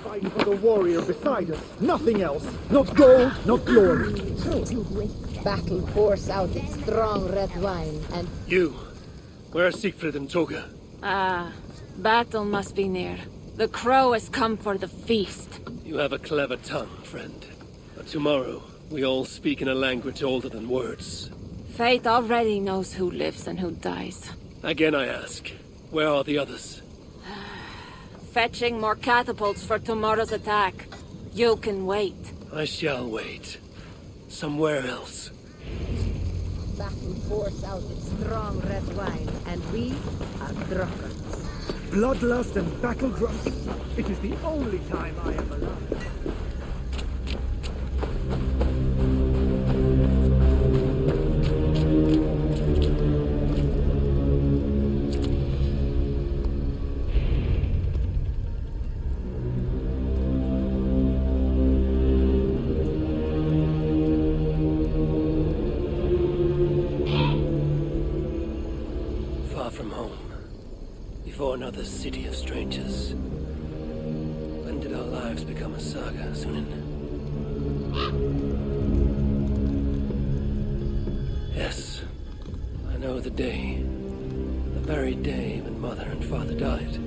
Fight for the warrior beside us, nothing else. Not gold, not glory. Battle pours out its strong red wine, and... You, where are Siegfried and Toga? Battle must be near. The crow has come for the feast. You have a clever tongue, friend. But tomorrow, we all speak in a language older than words. Fate already knows who lives and who dies. Again I ask, where are the others? Fetching more catapults for tomorrow's attack. You can wait. I shall wait. Somewhere else. Battle pours out its strong red wine, and we are drunkards. Bloodlust and battle drums. It is the only time I ever loved. Before another city of strangers. When did our lives become a saga, Sunan? Yes, I know the day. The very day when Mother and Father died.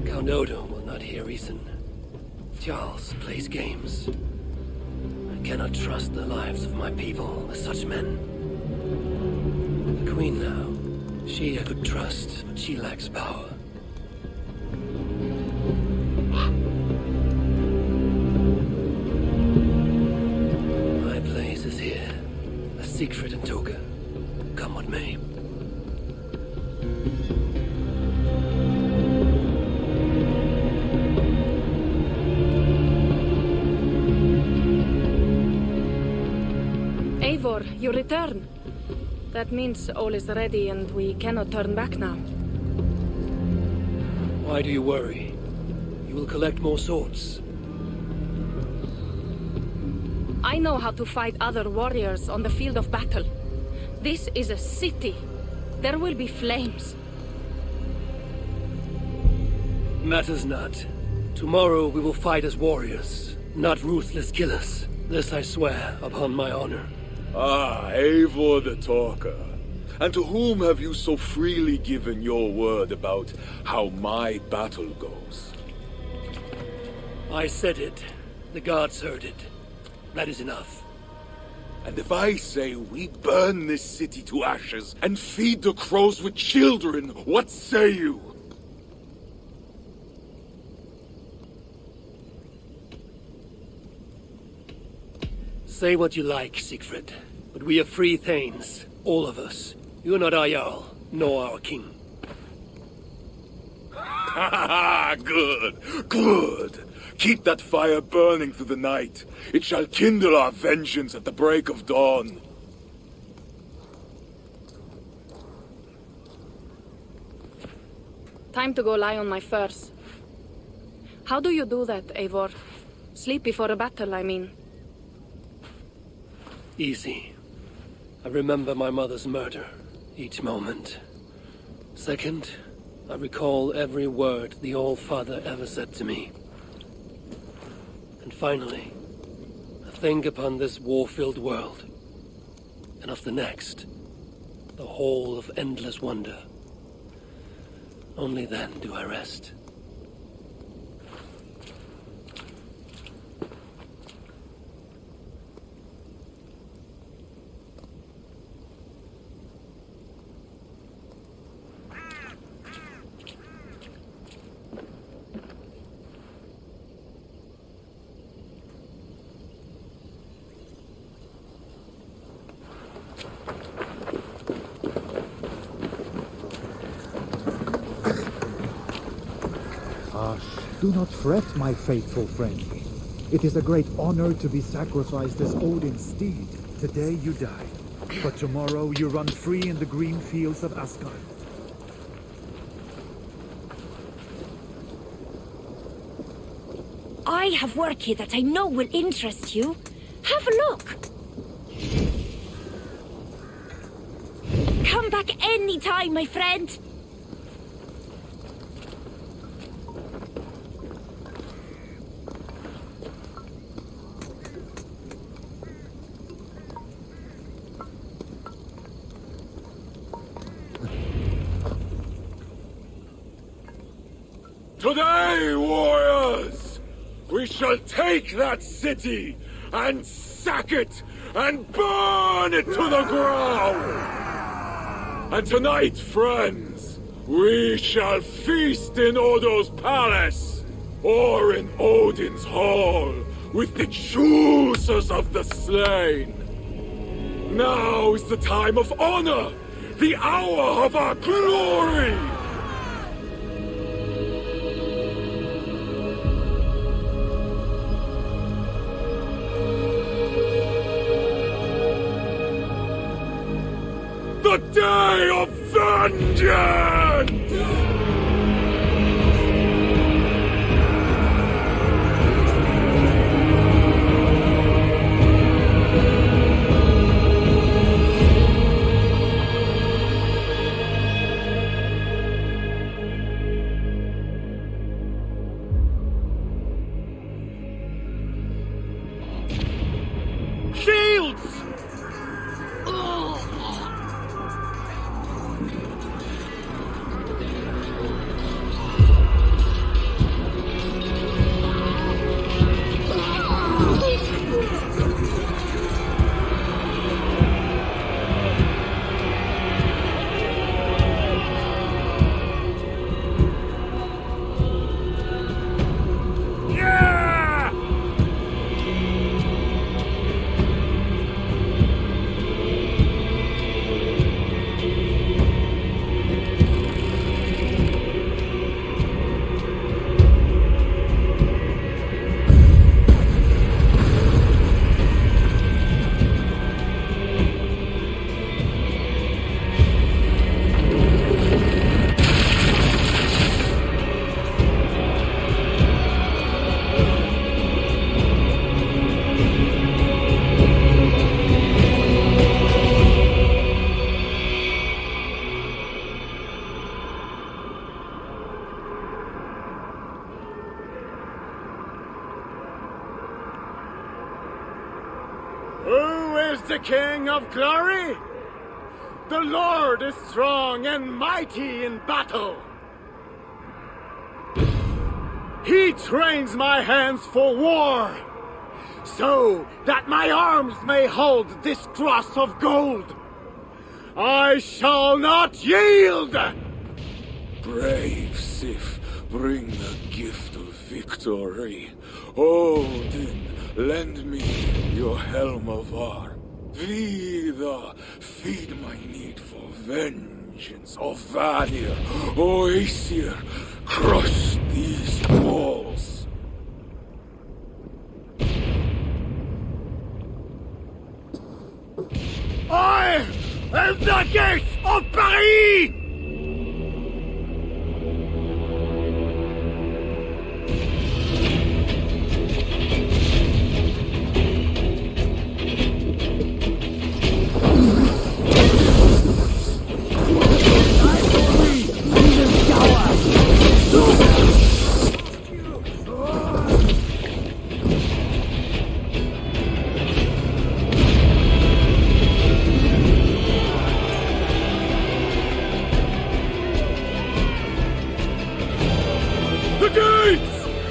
Count Odo will not hear reason. Charles plays games. I cannot trust the lives of my people with such men. The Queen now. She I could trust, but she lacks power. My place is here, as Siegfried and Toga. Come what may. Eivor, you return. That means all is ready and we cannot turn back now. Why do you worry? You will collect more swords. I know how to fight other warriors on the field of battle. This is a city. There will be flames. Matters not. Tomorrow we will fight as warriors, not ruthless killers. This I swear upon my honor. Ah, Eivor the Talker. And to whom have you so freely given your word about how my battle goes? I said it. The gods heard it. That is enough. And if I say we burn this city to ashes and feed the crows with children, what say you? Say what you like, Siegfried, but we are free Thanes, all of us. You are not our Jarl, nor our king. Ha! Good, good. Keep that fire burning through the night. It shall kindle our vengeance at the break of dawn. Time to go lie on my furs. How do you do that, Eivor? Sleep before a battle, I mean. Easy. I remember my mother's murder, each moment. Second, I recall every word the All-Father ever said to me. And finally, I think upon this war-filled world, and of the next, the whole of endless wonder. Only then do I rest. Do not fret, my faithful friend. It is a great honor to be sacrificed as Odin's steed. Today you die, but tomorrow you run free in the green fields of Asgard. I have work here that I know will interest you. Have a look. Come back any time, my friend. Today, warriors, we shall take that city and sack it and burn it to the ground. And tonight, friends, we shall feast in Odo's palace or in Odin's hall with the choosers of the slain. Now is the time of honor, the hour of our glory! The day of vengeance! Shields! Who is the King of Glory? The Lord is strong and mighty in battle. He trains my hands for war, so that my arms may hold this cross of gold. I shall not yield! Brave Sif, bring the gift of victory. Odin, lend me your helm of Var. Vida, feed my need for vengeance. Of Vanir, Oaesir, crush these walls. I am the Gate of Paris!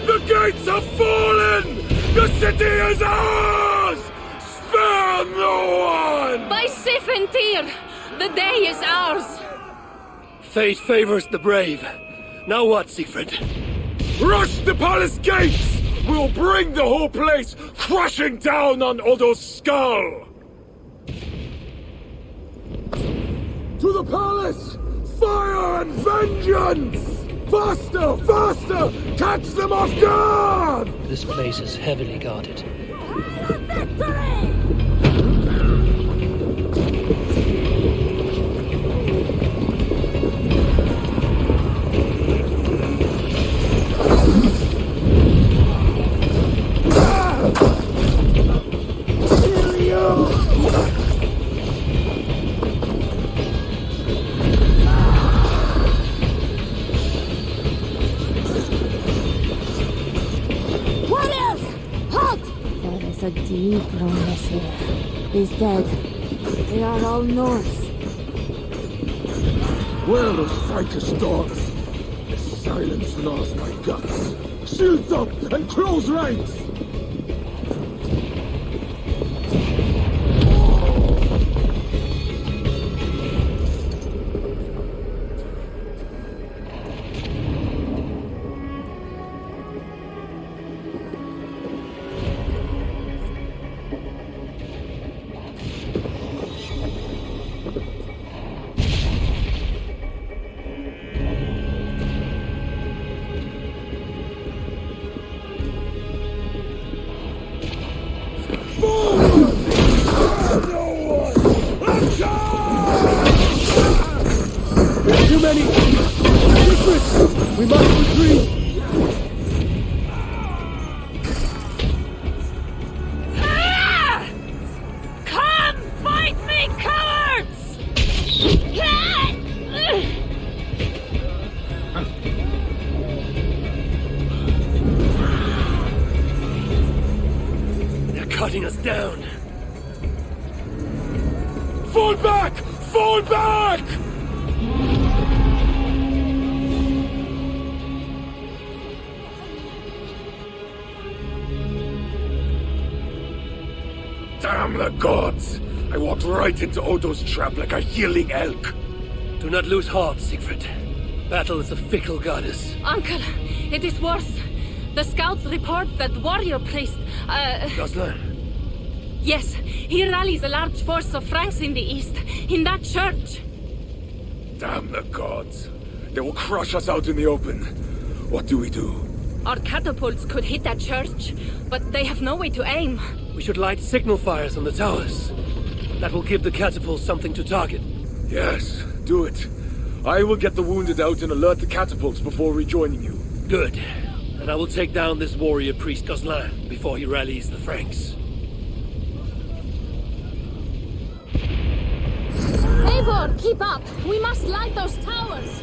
The gates have fallen! The city is ours! Spare no one! By Sif and Tyr, the day is ours! Fate favors the brave. Now what, Siegfried? Rush the palace gates! We'll bring the whole place crashing down on Odo's skull! To the palace! Fire and vengeance! Faster! Faster! Catch them off guard! This place is heavily guarded. A deep loneliness here. He's dead. They are all Norse. Where are those Frankish dogs? The Silence gnaws my guts. Shields up and close ranks! Too many secrets! We must retreat! Ah! Come fight me, cowards! They're cutting us down. Fall back! Fall back! Damn the gods! I walked right into Odo's trap like a healing elk. Do not lose heart, Siegfried. Battle is a fickle goddess. Uncle, it is worse. The scouts report that warrior priest, Goslar, yes, he rallies a large force of Franks in the east, in that church. Damn the gods. They will crush us out in the open. What do we do? Our catapults could hit that church, but they have no way to aim. we should light signal fires on the towers. That will give the catapults something to target. Yes, do it. I will get the wounded out and alert the catapults before rejoining you. Good. And I will take down this warrior priest Goslan before he rallies the Franks. Eivor, keep up! We must light those towers!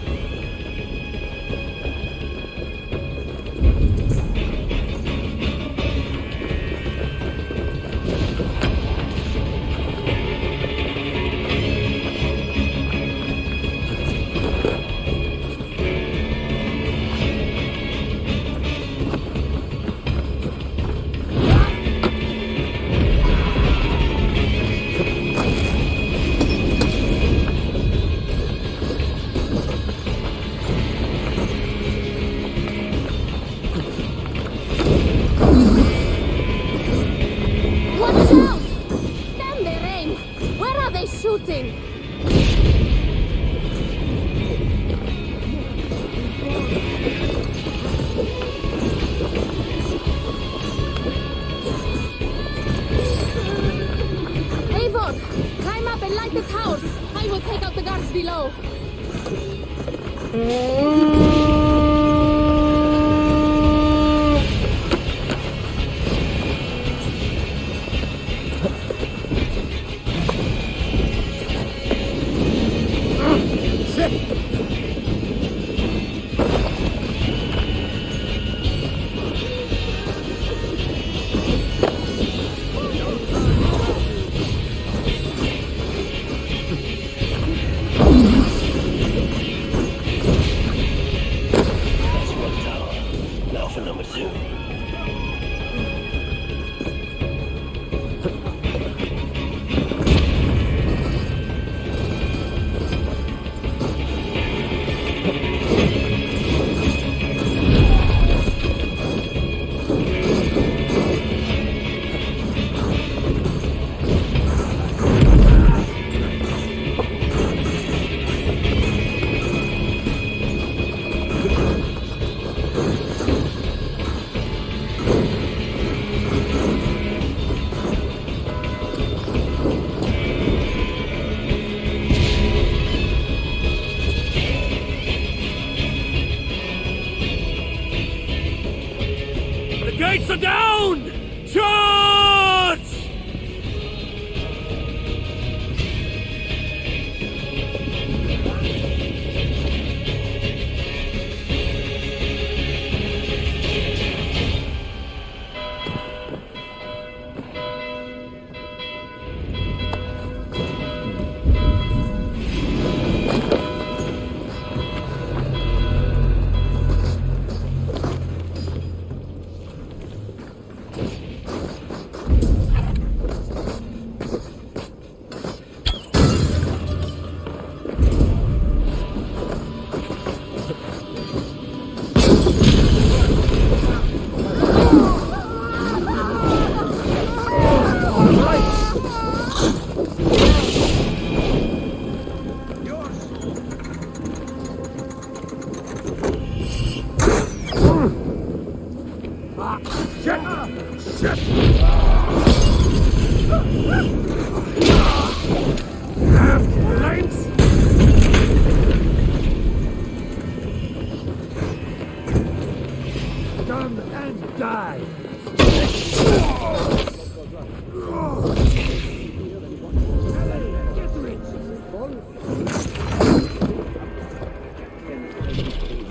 Come and die!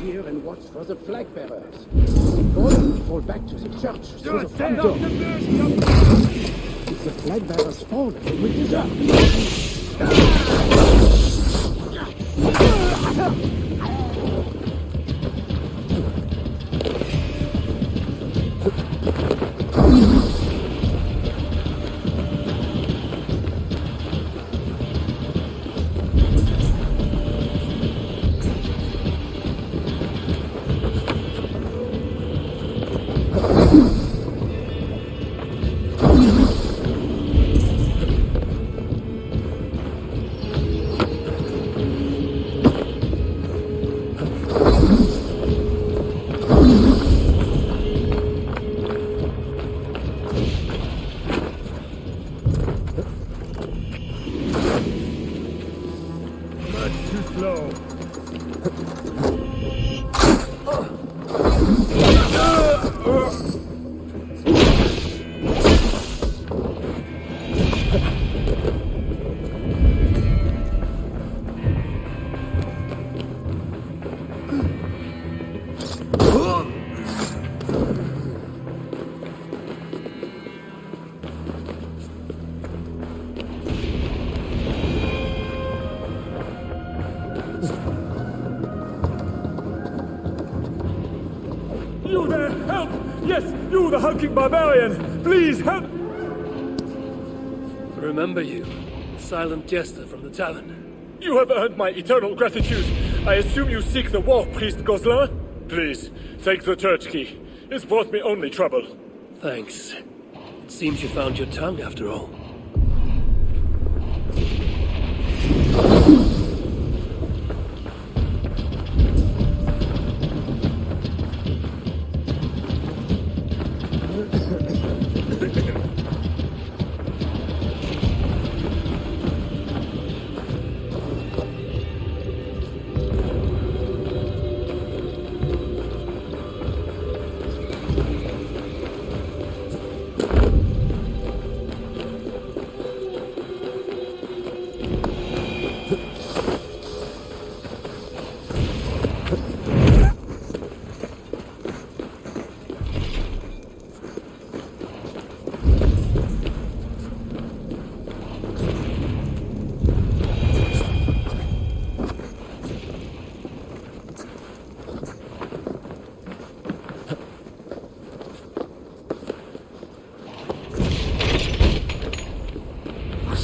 Here and watch for the flag bearers. Fall back to the church through the front door. If the flag bearers fall, we desert. You there! Help! Yes, you, the hulking barbarian! Please, help! Remember you, the silent jester from the tavern. You have earned my eternal gratitude. I assume you seek the war priest Gozlan? Please, take the church key. It's brought me only trouble. Thanks. It seems you found your tongue after all.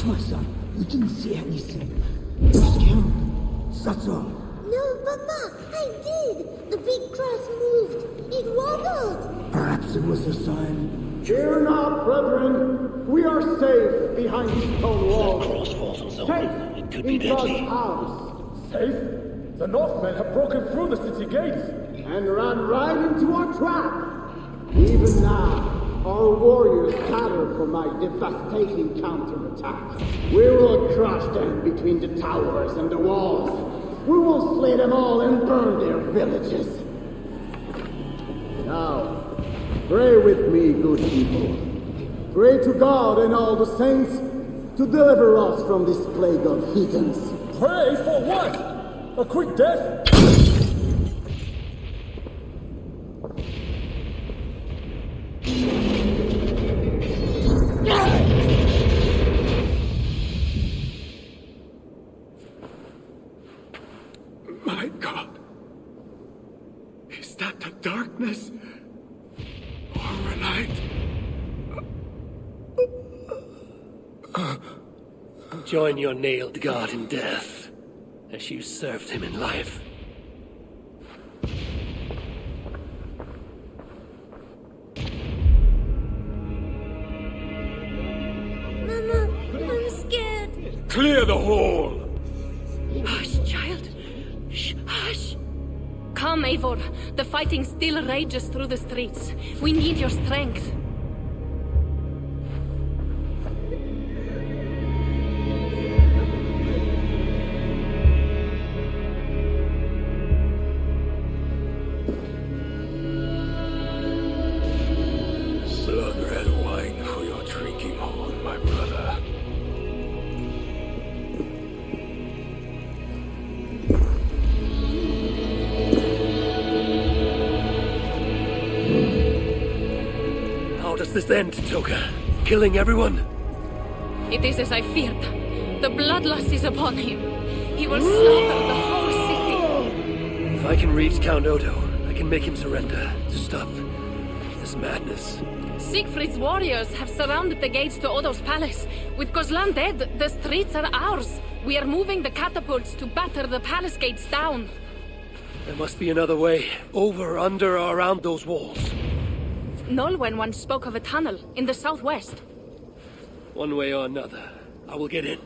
My son, you didn't see anything. You're scared. That's all. No, Papa, I did. The big cross moved. It wobbled. Perhaps it was a sign. Fear not, brethren. We are safe behind these stone walls. Cross falls on someone. It could be In God's deadly. house. Safe? The Northmen have broken through the city gates. And ran right into our trap. Even now, our warriors scatter from my devastating counterattack. We will crush them between the towers and the walls. We will slay them all and burn their villages. Now, pray with me, good people. Pray to God and all the saints to deliver us from this plague of heathens. Pray for what? A quick death? My God. Is that the darkness? Or a light? join your nailed god in death, as you served him in life. Mama, I'm scared. Clear the hall! Hush, child. Shh, hush. Come, Eivor. The fighting still rages through the streets. We need your strength. Blood-red wine for your drinking horn, my brother. How does this end, Toka? Killing everyone? It is as I feared. The bloodlust is upon him. He will slaughter the whole city. If I can reach Count Odo, I can make him surrender to stop this madness. Siegfried's warriors have surrounded the gates to Odo's palace. With Kozlan dead, the streets are ours. We are moving the catapults to batter the palace gates down. There must be another way. Over, under, or around those walls. Nolwenn once spoke of a tunnel in the southwest. One way or another, I will get in.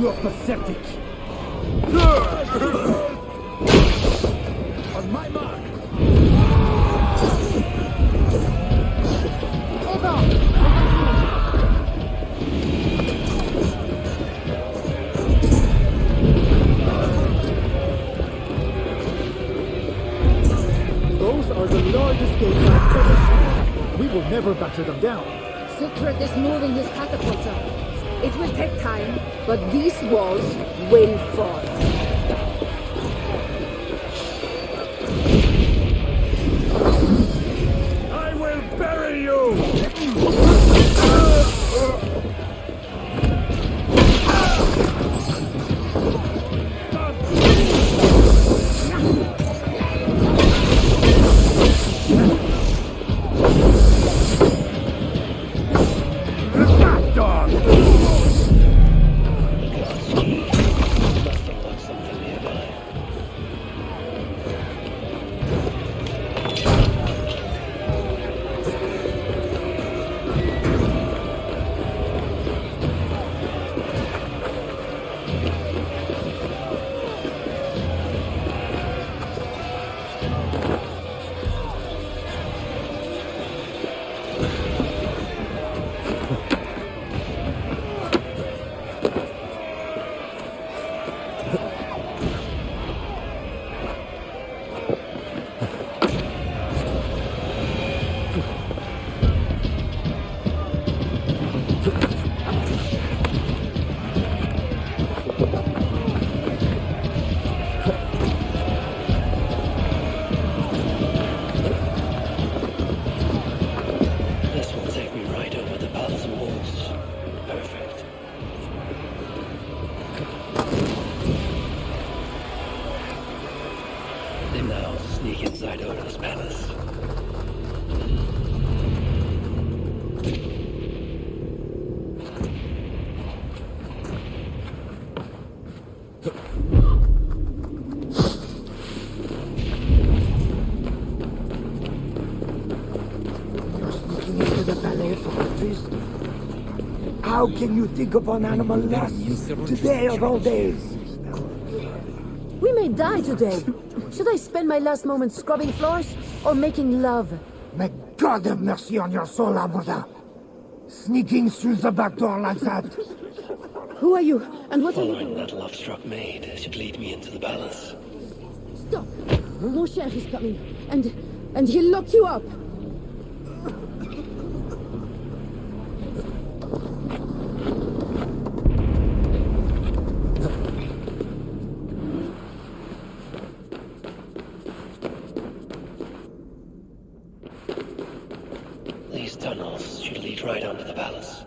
You're pathetic. On my mark. Those are the largest gates I've ever seen. We will never batter them down. Sigfrid is moving his catapults up. It will take time, but these walls will fall. I will bury you! This will take me right over the palace walls. Perfect. And now sneak inside Odo's palace. Into the Palais of Fortress? How can you think upon animal lusts today of all days? We may die today. Should I spend my last moments scrubbing floors or making love? May God have mercy on your soul, Abuda. Sneaking through the back door like that. Who are you, and what are you Following doing? that love-struck maid should lead me into the palace. Stop! Mon cher is coming, and he'll lock you up. lead right onto the palace.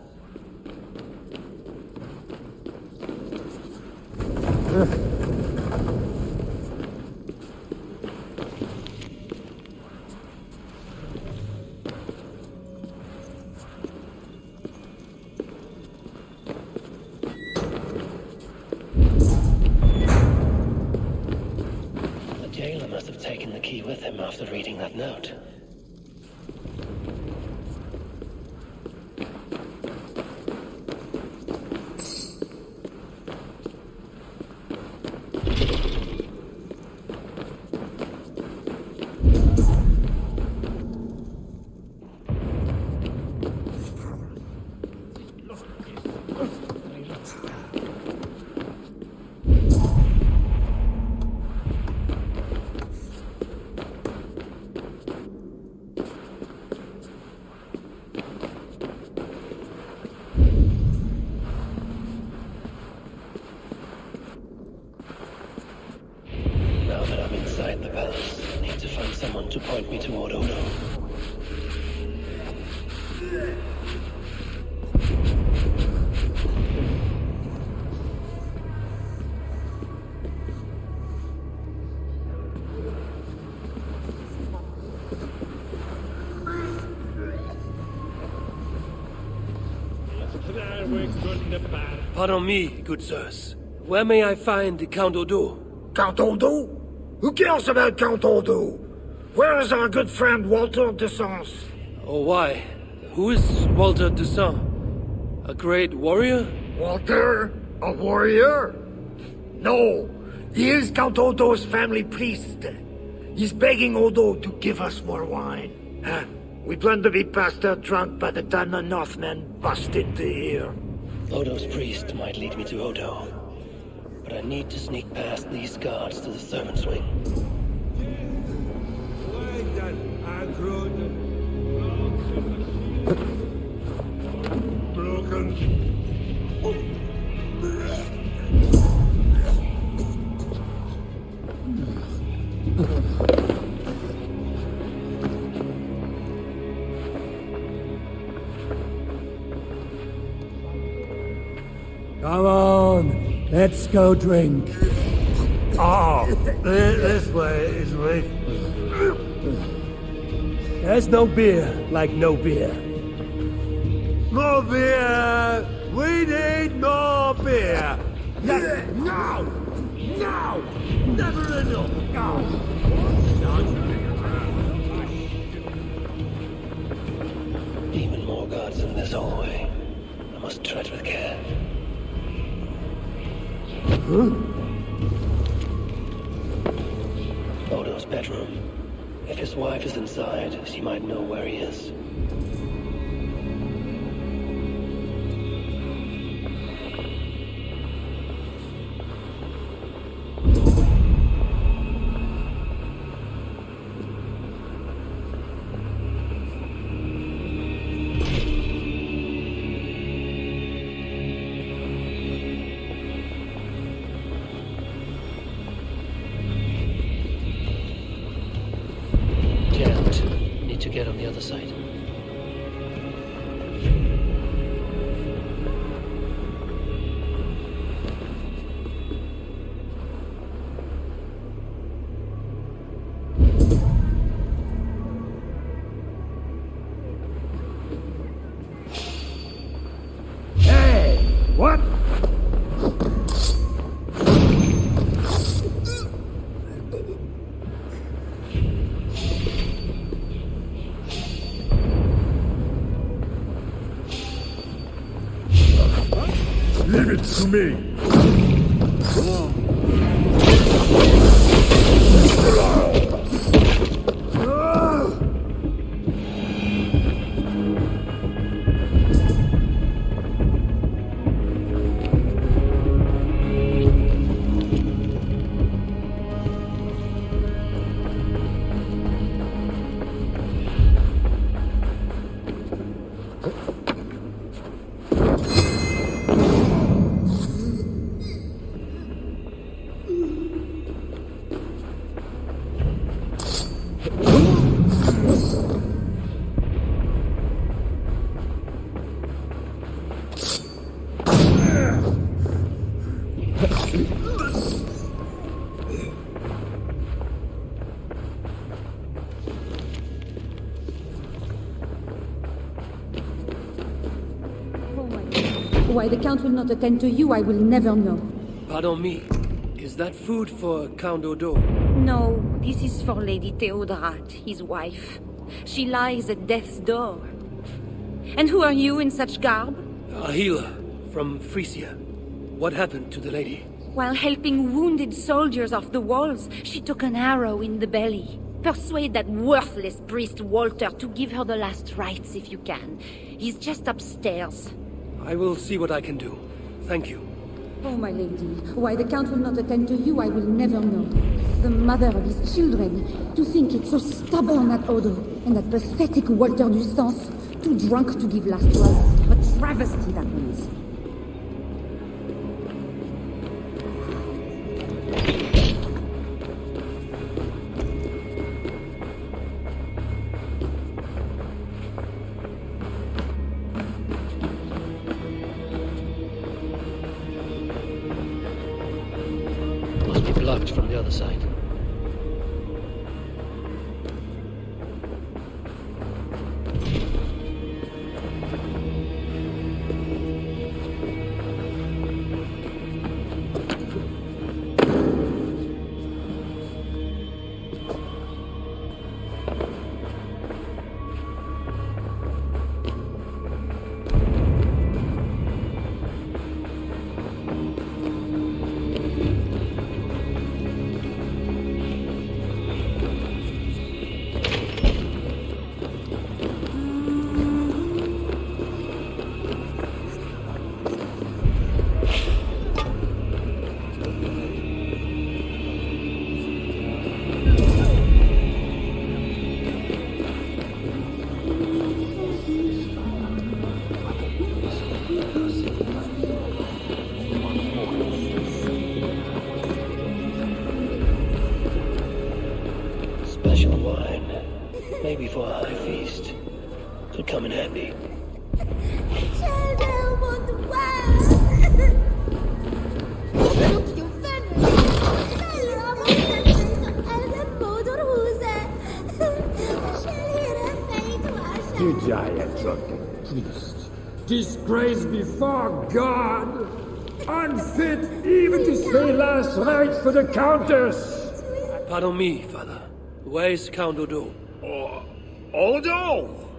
The jailer must have taken the key with him after reading that note. Now that I'm inside the palace, I need to find someone to point me toward Odo. Pardon me, good sirs. Where may I find the Count Odo? Count Odo? Who cares about Count Odo? Where is our good friend Walter de Sens? Oh, why? Who is Walter de Sens? A great warrior? Walter? A warrior? No, he is Count Odo's family priest. He's begging Odo to give us more wine. We plan to be past out drunk by the time the Northmen bust into here. Odo's priest might lead me to Odo. But I need to sneak past these guards to the servants' wing. Come on, let's go drink. Oh, this way is right. There's no beer like no beer. More beer! We need more beer! No! No! Never enough! Even more guards in this hallway. I must tread with care. Odo's bedroom. If his wife is inside, she might know where he is. Need to get on the other side. Hey! What? Leave it to me! Why the Count will not attend to you, I will never know. Pardon me. Is that food for Count Odo? No, this is for Lady Theodorat, his wife. She lies at death's door. And who are you in such garb? A healer from Frisia. What happened to the lady? While helping wounded soldiers off the walls, she took an arrow in the belly. Persuade that worthless priest Walter to give her the last rites if you can. He's just upstairs. I will see what I can do. Thank you. Oh, my lady, why the Count will not attend to you, I will never know. The mother of his children, to think it's so stubborn at Odo, and that pathetic Walter du Sens, too drunk to give last rites. What travesty that means. Blocked from the other side. Special wine. Maybe for a high feast. Could come in handy. Children want wine. Look, you family. You giant drunken priest. Disgrace before God. Unfit even to say last rites for the Countess. Pardon me, Father. Where is Count Odo? Odo?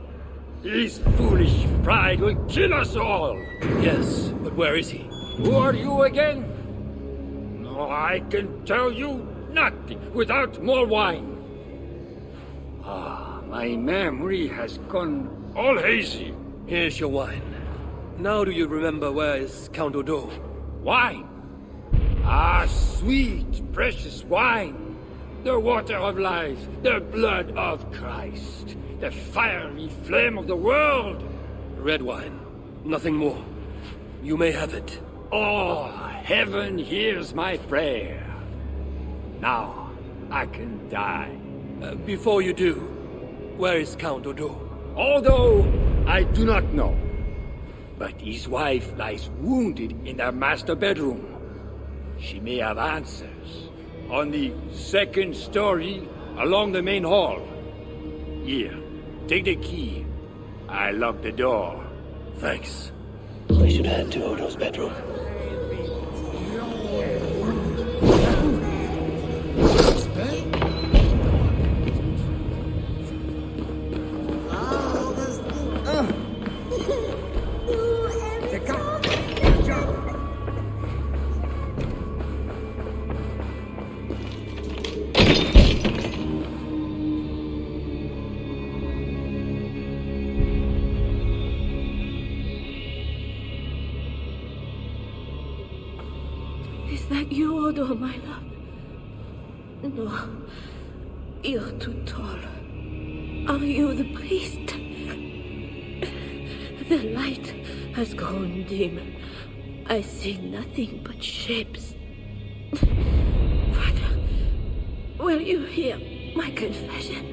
His foolish pride will kill us all. Yes, but where is he? Who are you again? No, I can tell you nothing without more wine. My memory has gone all hazy. Here's your wine. Now do you remember where is Count Odo? Wine? Sweet, precious wine. The water of life, the blood of Christ, the fiery flame of the world. Red wine. Nothing more. You may have it. Oh, heaven hears my prayer. Now, I can die. Before you do, where is Count Odo? Although I do not know. But his wife lies wounded in their master bedroom. She may have answers. On the second story, along the main hall. Here, take the key. I locked the door. Thanks. I should head to Odo's bedroom. Is that you, Odo, my love? No. You're too tall. Are you the priest? The light has grown dim. I see nothing but shapes. Father, will you hear my confession?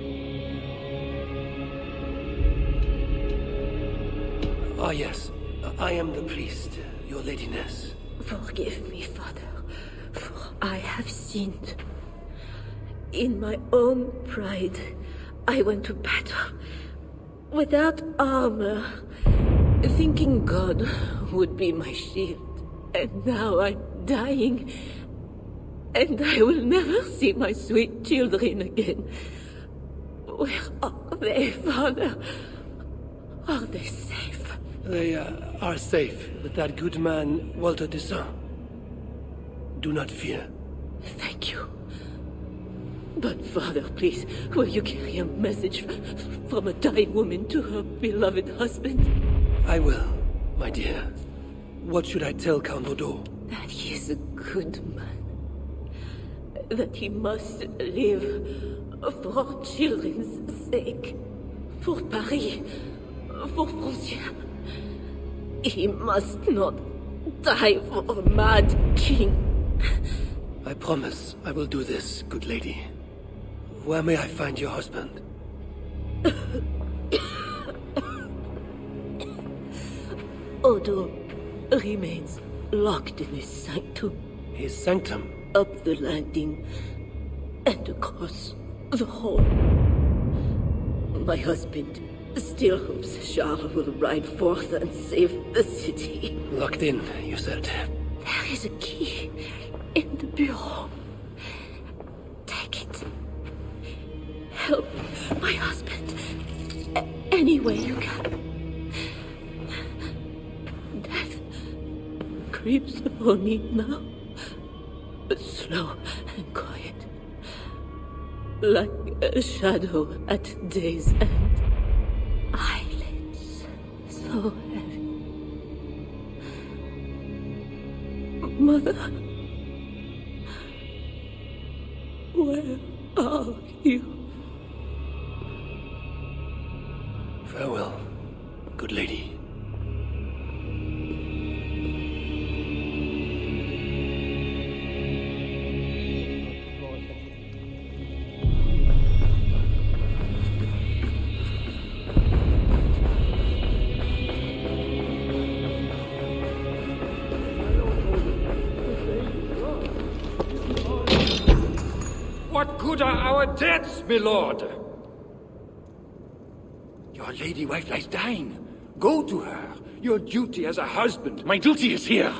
Ah, yes. I am the priest, your ladiness. Forgive me, Father, for I have sinned. In my own pride, I went to battle without armor, thinking God would be my shield. And now I'm dying. And I will never see my sweet children again. Where are they, Father? Are they safe? They are safe with that good man, Walter de Saint. Do not fear. Thank you. But Father, please, will you carry a message from a dying woman to her beloved husband? I will, my dear. What should I tell Count Odo? That he is a good man. That he must live for our children's sake. For Paris. For Francia. He must not die for a mad king. I promise I will do this, good lady. Where may I find your husband? Odo remains locked in his sanctum. His sanctum? Up the landing and across the hall. My husband still hopes Charles will ride forth and save the city. Locked in, you said. There is a key in the bureau. Take it. Help my husband any way you can. Death creeps upon me now. Slow and quiet. Like a shadow at day's end. Eyelids so heavy. Mother, where are you? Farewell, good lady. What good are our deaths, my lord? Your lady wife lies dying. Go to her. Your duty as a husband. My duty is here.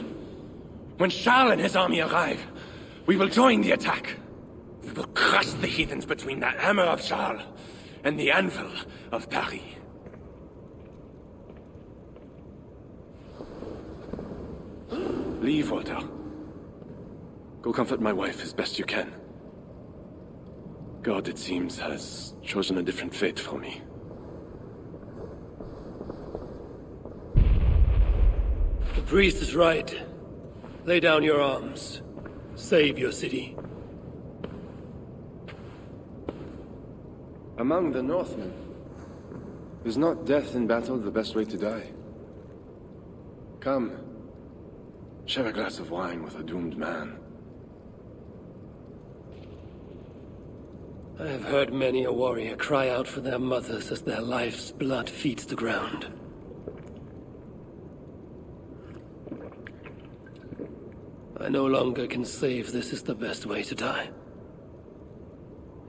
When Charles and his army arrive, we will join the attack. We will crush the heathens between the hammer of Charles and the anvil of Paris. Leave, Walter. Go comfort my wife as best you can. God, it seems, has chosen a different fate for me. The priest is right. Lay down your arms. Save your city. Among the Northmen, is not death in battle the best way to die? Come, share a glass of wine with a doomed man. I have heard many a warrior cry out for their mothers as their life's blood feeds the ground. I no longer can say if this is the best way to die.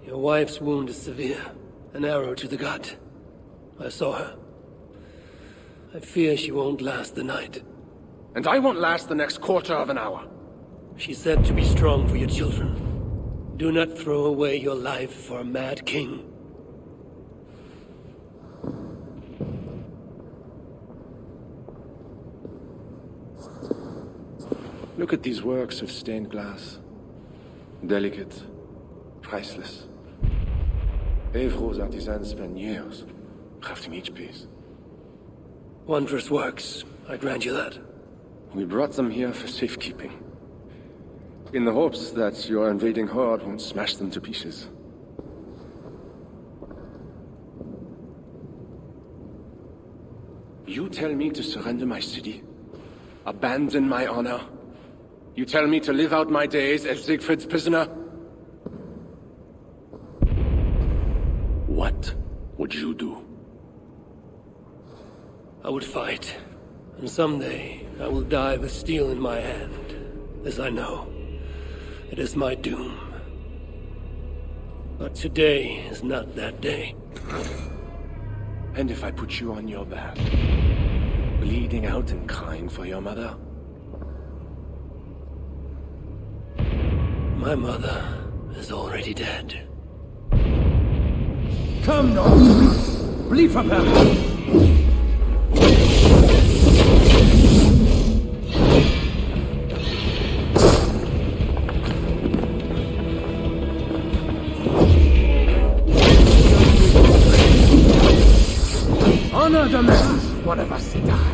Your wife's wound is severe. An arrow to the gut. I saw her. I fear she won't last the night. And I won't last the next quarter of an hour. She said to be strong for your children. Do not throw away your life for a mad king. Look at these works of stained glass. Delicate, priceless. Evro's artisans spend years crafting each piece. Wondrous works, I grant you that. We brought them here for safekeeping. In the hopes that your invading horde won't smash them to pieces. You tell me to surrender my city? Abandon my honor? You tell me to live out my days as Siegfried's prisoner? What would you do? I would fight, and someday I will die with steel in my hand, as I know. It is my doom. But today is not that day. And if I put you on your back, bleeding out and crying for your mother? My mother is already dead. Come now, bleed from her. Honor the man, one of us die.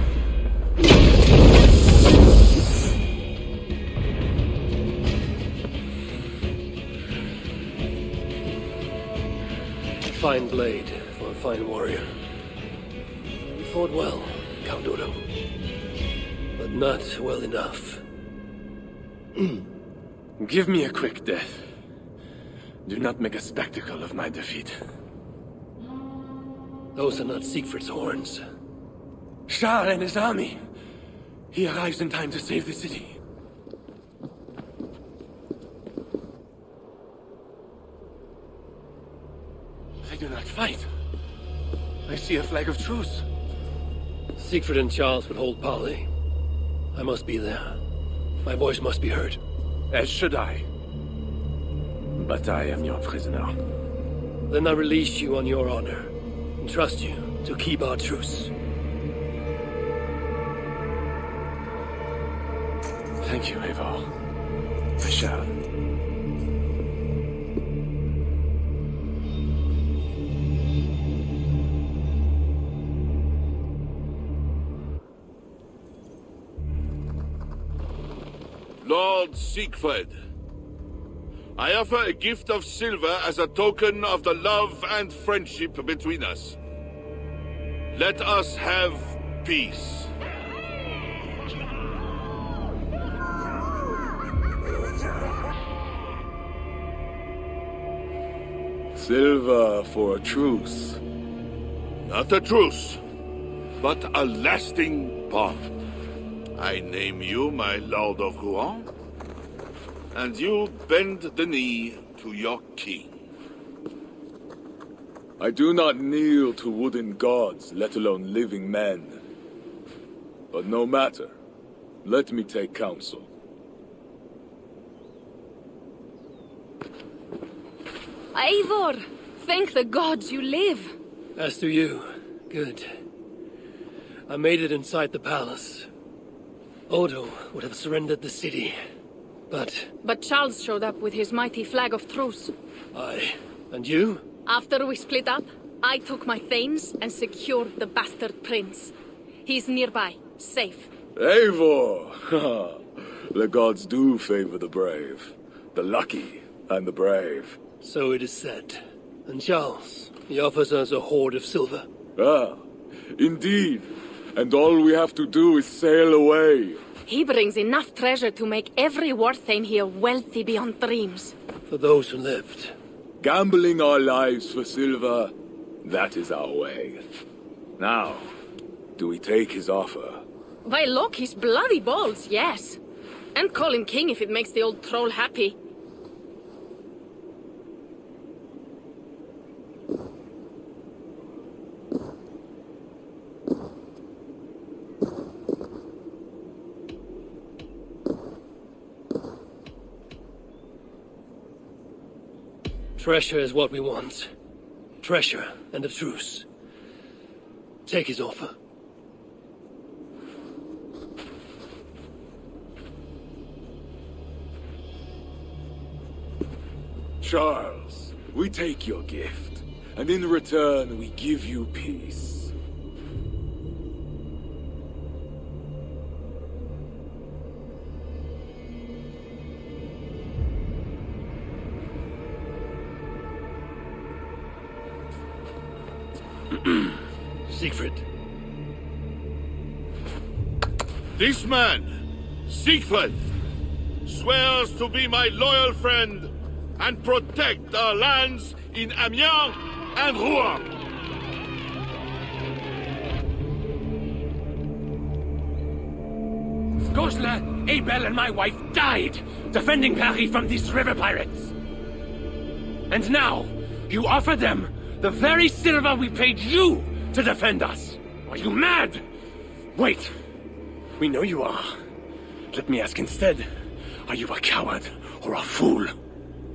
A fine blade for a fine warrior. You fought well, Count Odo. But not well enough. Give me a quick death. Do not make a spectacle of my defeat. Those are not Siegfried's horns. Shah and his army. He arrives in time to save the city. They do not fight. I see a flag of truce. Siegfried and Charles would hold parley. I must be there. My voice must be heard. As should I. But I am your prisoner. Then I release you on your honor, and trust you to keep our truce. Thank you, Eivor. I shall. Lord Siegfried, I offer a gift of silver as a token of the love and friendship between us. Let us have peace. Silver for a truce. Not a truce, but a lasting bond. I name you my Lord of Rouen, and you bend the knee to your king. I do not kneel to wooden gods, let alone living men. But no matter. Let me take counsel. Eivor! Thank the gods you live! As do you. Good. I made it inside the palace. Odo would have surrendered the city, but... But Charles showed up with his mighty flag of truce. Aye. And you? After we split up, I took my thanes and secured the bastard prince. He's nearby, safe. Eivor! The gods do favor the brave. The lucky and the brave. So it is said. And Charles, he offers us a hoard of silver. Ah, indeed. And all we have to do is sail away. He brings enough treasure to make every war thane here wealthy beyond dreams. For those who lived. Gambling our lives for silver, that is our way. Now, do we take his offer? By Loki's bloody balls, yes. And call him king if it makes the old troll happy. Treasure is what we want. Treasure and a truce. Take his offer. Charles, we take your gift, and in return we give you peace. Siegfried. This man, Siegfried, swears to be my loyal friend and protect our lands in Amiens and Rouen. Goslar, Abel, and my wife died defending Paris from these river pirates. And now, you offer them the very silver we paid you to defend us. Are you mad? Wait! We know you are. Let me ask instead, are you a coward or a fool?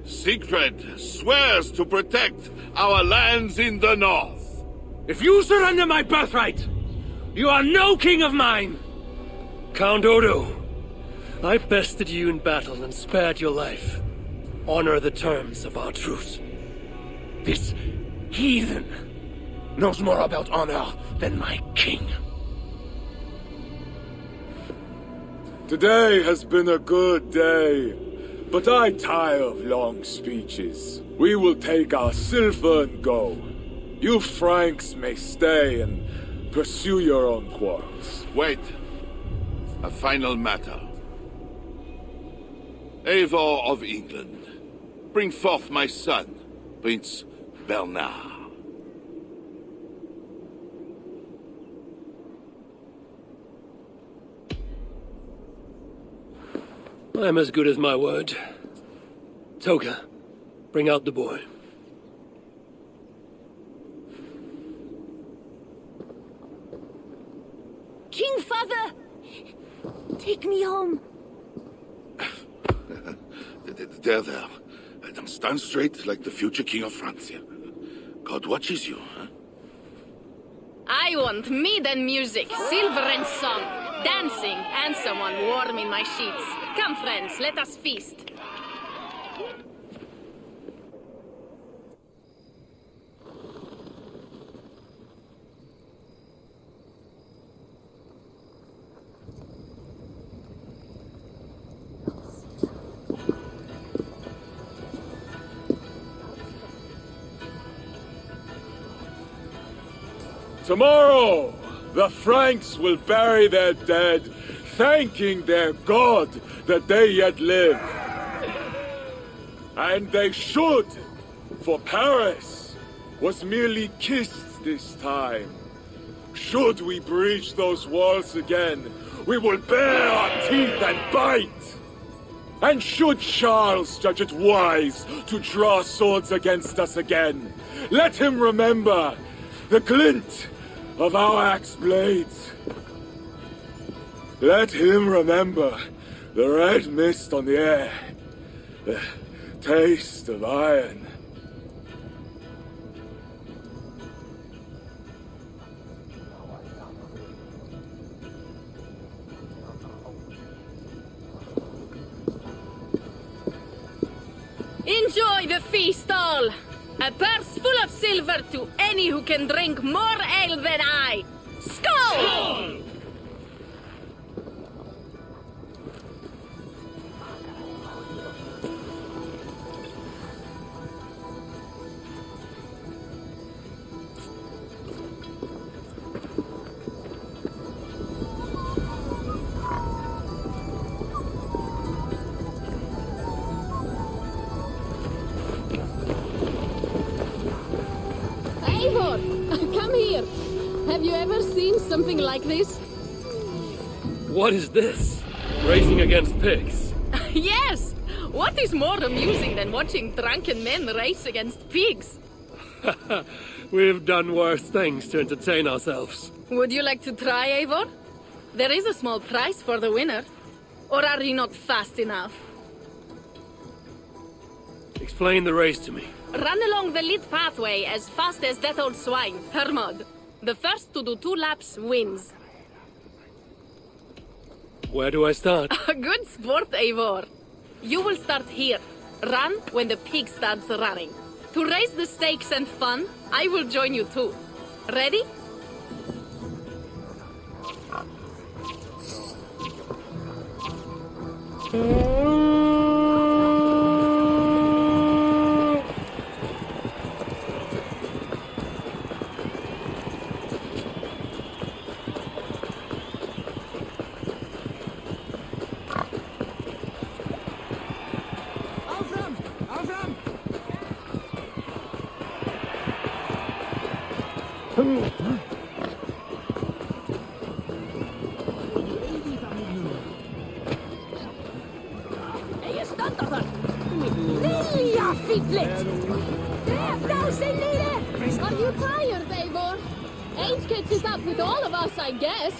Siegfried swears to protect our lands in the north. If you surrender my birthright, you are no king of mine! Count Odo, I bested you in battle and spared your life. Honor the terms of our truce. This heathen knows more about honor than my king. Today has been a good day, but I tire of long speeches. We will take our silver and go. You Franks may stay and pursue your own quarrels. Wait. A final matter. Eivor of England, bring forth my son, Prince Bernard. I'm as good as my word. Toga, bring out the boy. King Father! Take me home. There. Now stand straight like the future King of France. God watches you, huh? I want mead and music, silver and song, dancing, and someone warm in my sheets. Come, friends, let us feast. Tomorrow, the Franks will bury their dead, thanking their God that they yet live. And they should, for Paris was merely kissed this time. Should we breach those walls again, we will bare our teeth and bite. And should Charles judge it wise to draw swords against us again, let him remember the glint of our axe blades. Let him remember the red mist on the air, the taste of iron. Enjoy the feast all! A purse full of silver to any who can drink more ale than I! Skål! Come here. Have you ever seen something like this? What is this? Racing against pigs? Yes! What is more amusing than watching drunken men race against pigs? We've done worse things to entertain ourselves. Would you like to try, Eivor? There is a small prize for the winner. Or are you not fast enough? Explain the race to me. Run along the lit pathway as fast as that old swine, Hermod. The first to do 2 laps wins. Where do I start? Good sport, Eivor. You will start here. Run when the pig starts running. To raise the stakes and fun, I will join you too. Ready? Are you tired, Eivor? Age catches up with all of us, I guess.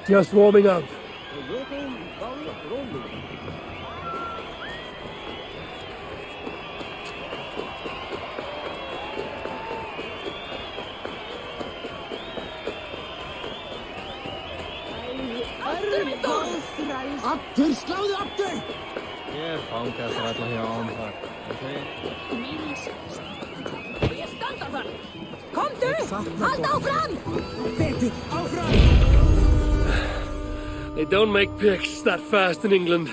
Just warming up. Aftur, sláðu aftur! Ég fanga þess alla hjá ámfar. Ég standa þar! Komdu! Halt áfram! Betur, áfram! They don't make picks that fast in England.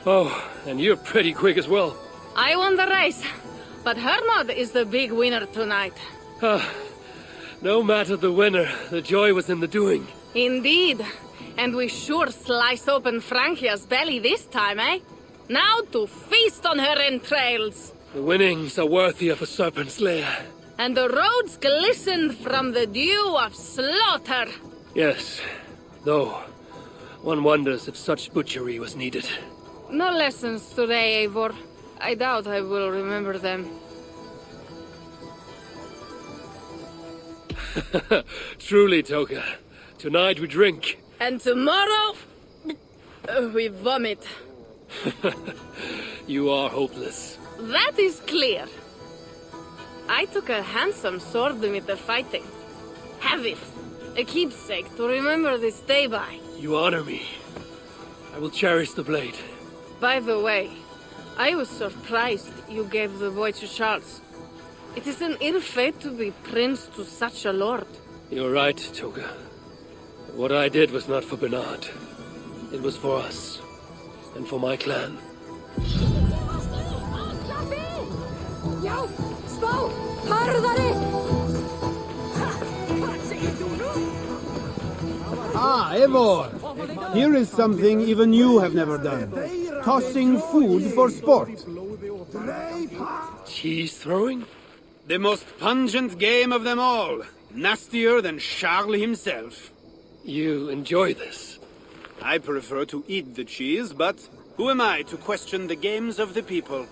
Oh, and you're pretty quick as well. I won the race, but Hermod is the big winner tonight. No matter the winner, the joy was in the doing. Indeed. And we sure slice open Francia's belly this time, eh? Now to feast on her entrails. The winnings are worthy of a serpent's lair. And the roads glisten from the dew of slaughter. Yes, though one wonders if such butchery was needed. No lessons today, Eivor. I doubt I will remember them. Truly, Toka. Tonight we drink. And tomorrow, we vomit. You are hopeless. That is clear. I took a handsome sword with the fighting. Have it. A keepsake to remember this day by. You honor me. I will cherish the blade. By the way, I was surprised you gave the boy to Charles. It is an ill fate to be prince to such a lord. You're right, Toga. What I did was not for Bernard. It was for us. And for my clan. Já, spá! Harðari! Ah, Eivor! Here is something even you have never done. Tossing food for sport. Cheese throwing? The most pungent game of them all. Nastier than Charles himself. You enjoy this? I prefer to eat the cheese, but who am I to question the games of the people?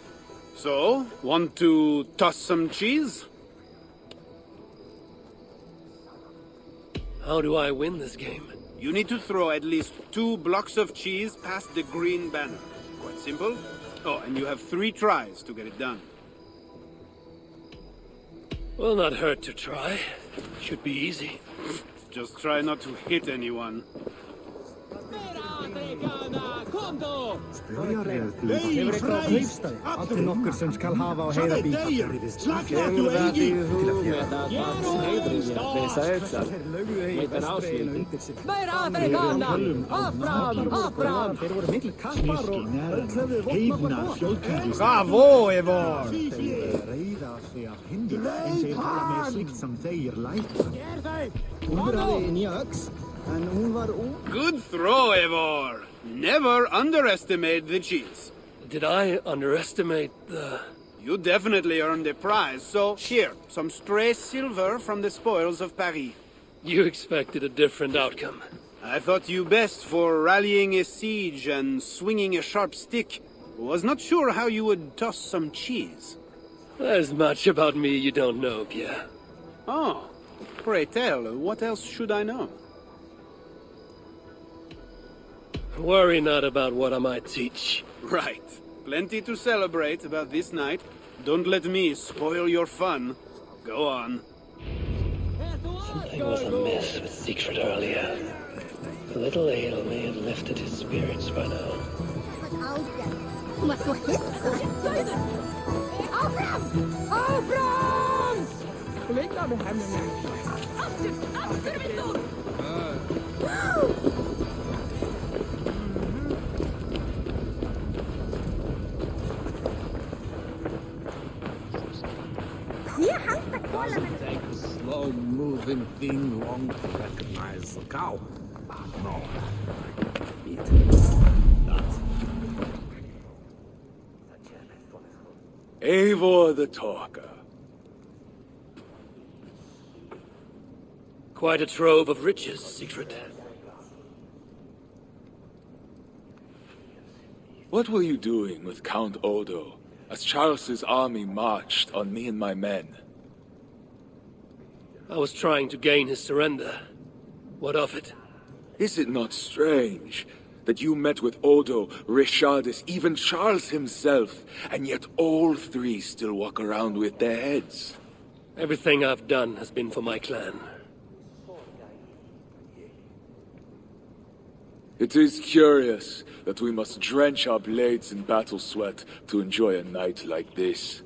So, want to toss some cheese? How do I win this game? You need to throw at least 2 blocks of cheese past the green banner. Quite simple. Oh, and you have 3 tries to get it done. Will not hurt to try. Should be easy. Just try not to hit anyone. Allir nokkur sem skal hafa á heiða bíl. Kemur það í hug með að það sneiðrið að lesa auðsar. Meitar ásvíl. Meira Afrikana! Áfram! Áfram! Þeir voru miklu kappar og heifnar fjölkæðis. Bravo, Eivor! Þeir reyða sig af hindi en þeir tala með slíkt sem þeir læta. Hún hafði nýja öx, en hún var Good throw, Eivor! Never underestimate the cheese. Did I underestimate the... You definitely earned a prize, so here, some stray silver from the spoils of Paris. You expected a different outcome. I thought you best for rallying a siege and swinging a sharp stick. Was not sure how you would toss some cheese. There's much about me you don't know, Pierre. Oh, pray tell, what else should I know? Worry not about what I might teach. Right. Plenty to celebrate about this night. Don't let me spoil your fun. Go on. Something was amiss with Siegfried earlier. A little ale may have lifted his spirits by now. Doesn't take a slow-moving thing long to recognize the cow. No. Eat that. Eivor the Talker. Quite a trove of riches, Siegfried. What were you doing with Count Odo as Charles's army marched on me and my men? I was trying to gain his surrender. What of it? Is it not strange that you met with Odo, Richardus, even Charles himself, and yet all three still walk around with their heads? Everything I've done has been for my clan. It is curious that we must drench our blades in battle sweat to enjoy a night like this.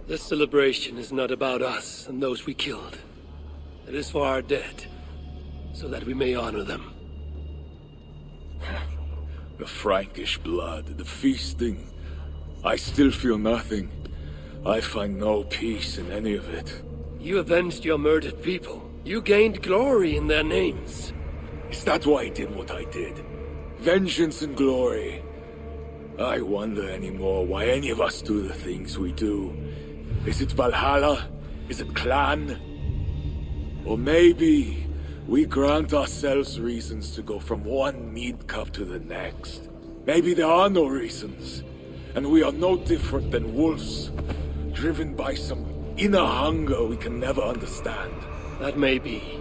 This celebration is not about us and those we killed. It is for our dead, so that we may honor them. The Frankish blood, the feasting. I still feel nothing. I find no peace in any of it. You avenged your murdered people. You gained glory in their names. Is that why I did what I did? Vengeance and glory. I wonder anymore why any of us do the things we do. Is it Valhalla? Is it clan? Or maybe we grant ourselves reasons to go from one mead cup to the next. Maybe there are no reasons, and we are no different than wolves, driven by some inner hunger we can never understand. That may be,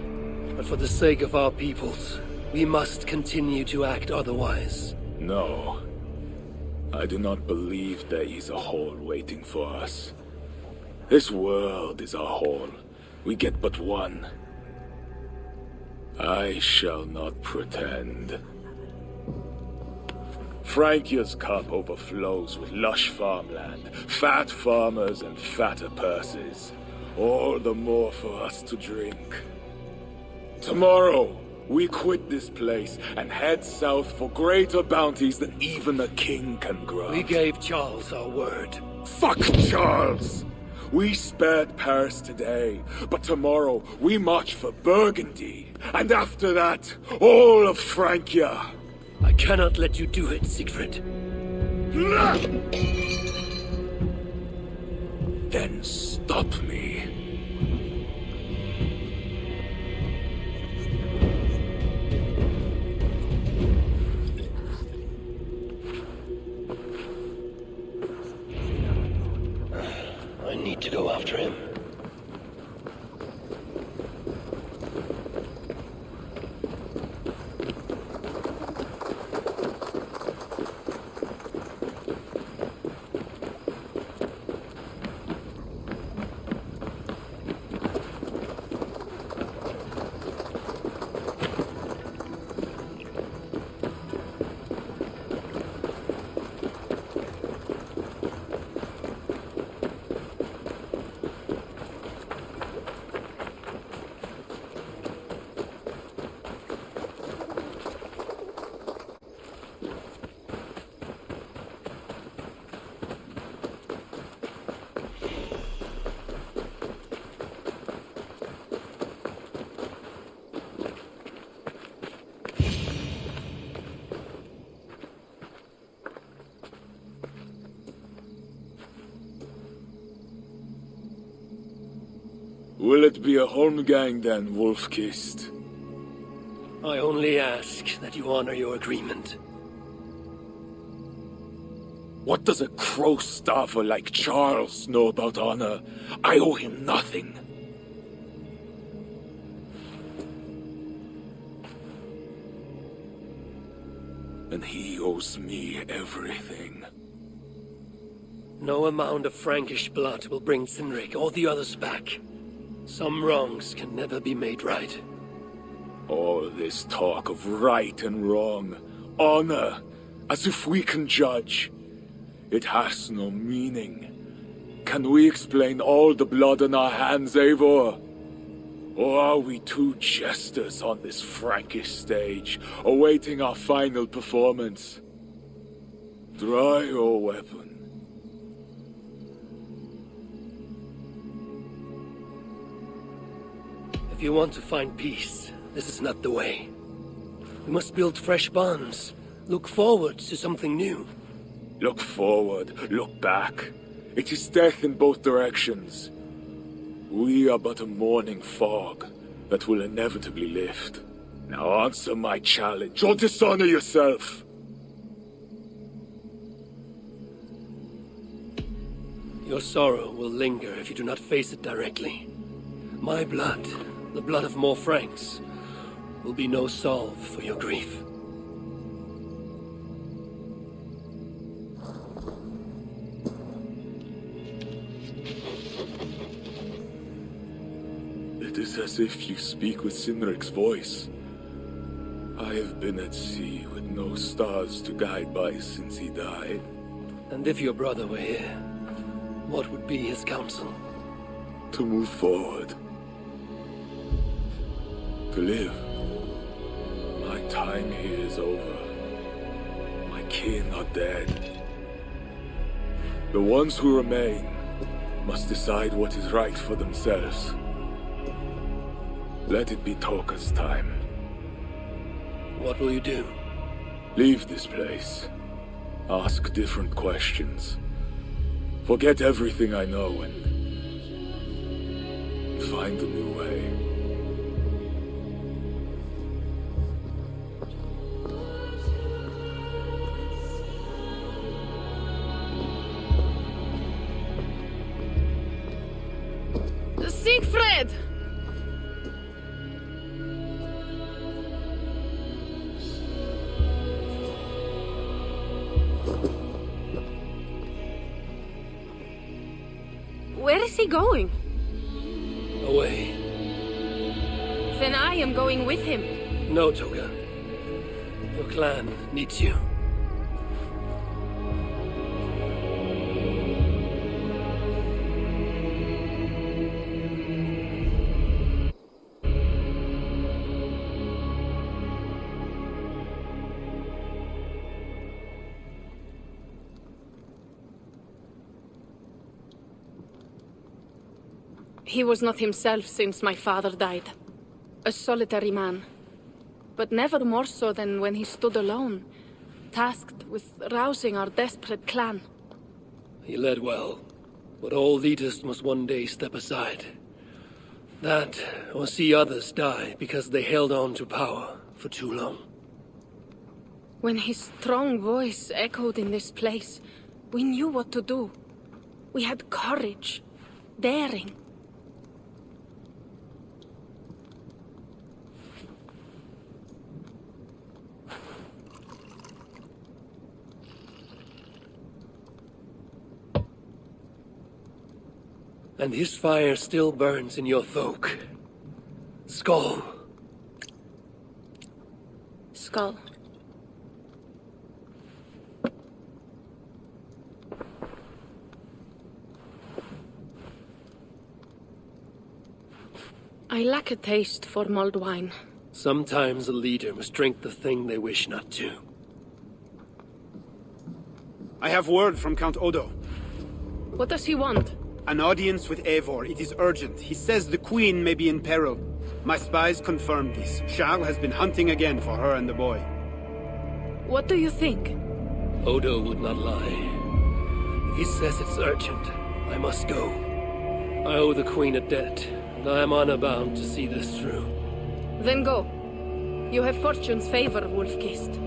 but for the sake of our peoples, we must continue to act otherwise. No. I do not believe there is a hole waiting for us. This world is a hole. We get but one. I shall not pretend. Frankia's cup overflows with lush farmland, fat farmers and fatter purses. All the more for us to drink. Tomorrow, we quit this place and head south for greater bounties than even a king can grant. We gave Charles our word. Fuck Charles! We spared Paris today, but tomorrow we march for Burgundy. And after that, all of Francia. I cannot let you do it, Siegfried. Then stop me. I need to go after him. Will it be a Holmgang then, Wolf-Kissed? I only ask that you honor your agreement. What does a crow-starver like Charles know about honor? I owe him nothing. And he owes me everything. No amount of Frankish blood will bring Cynric or the others back. Some wrongs can never be made right. All this talk of right and wrong, honor, as if we can judge. It has no meaning. Can we explain all the blood on our hands, Eivor? Or are we two jesters on this Frankish stage, awaiting our final performance? Draw your weapon. If you want to find peace, this is not the way. We must build fresh bonds. Look forward to something new. Look forward, look back. It is death in both directions. We are but a morning fog that will inevitably lift. Now answer my challenge, or dishonor yourself. Your sorrow will linger if you do not face it directly. My blood, the blood of more Franks, will be no salve for your grief. It is as if you speak with Cynric's voice. I have been at sea with no stars to guide by since he died. And if your brother were here, what would be his counsel? To move forward. To live. My time here is over. My kin are dead. The ones who remain must decide what is right for themselves. Let it be Toka's time. What will you do? Leave this place. Ask different questions. Forget everything I know and find a new way. Siegfried! Where is he going? Away. Then I am going with him. No, Toga. Your clan needs you. He was not himself since my father died. A solitary man. But never more so than when he stood alone, tasked with rousing our desperate clan. He led well, but all leaders must one day step aside. That, or see others die because they held on to power for too long. When his strong voice echoed in this place, we knew what to do. We had courage, daring. And his fire still burns in your folk. Skull. Skull. I lack a taste for mulled wine. Sometimes a leader must drink the thing they wish not to. I have word from Count Odo. What does he want? An audience with Eivor. It is urgent. He says the Queen may be in peril. My spies confirmed this. Charles has been hunting again for her and the boy. What do you think? Odo would not lie. He says it's urgent. I must go. I owe the Queen a debt, and I am honor-bound to see this through. Then go. You have fortune's favor, Wolf-Kissed.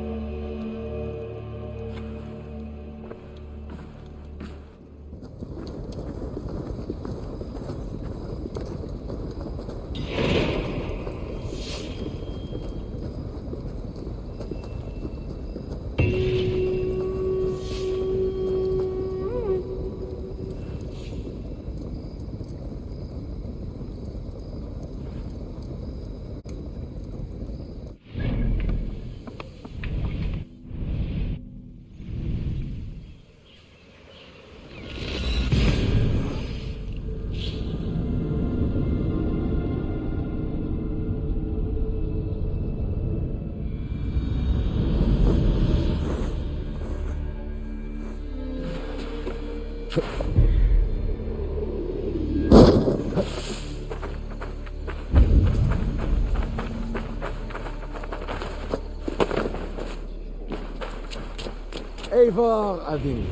Eivor Avin.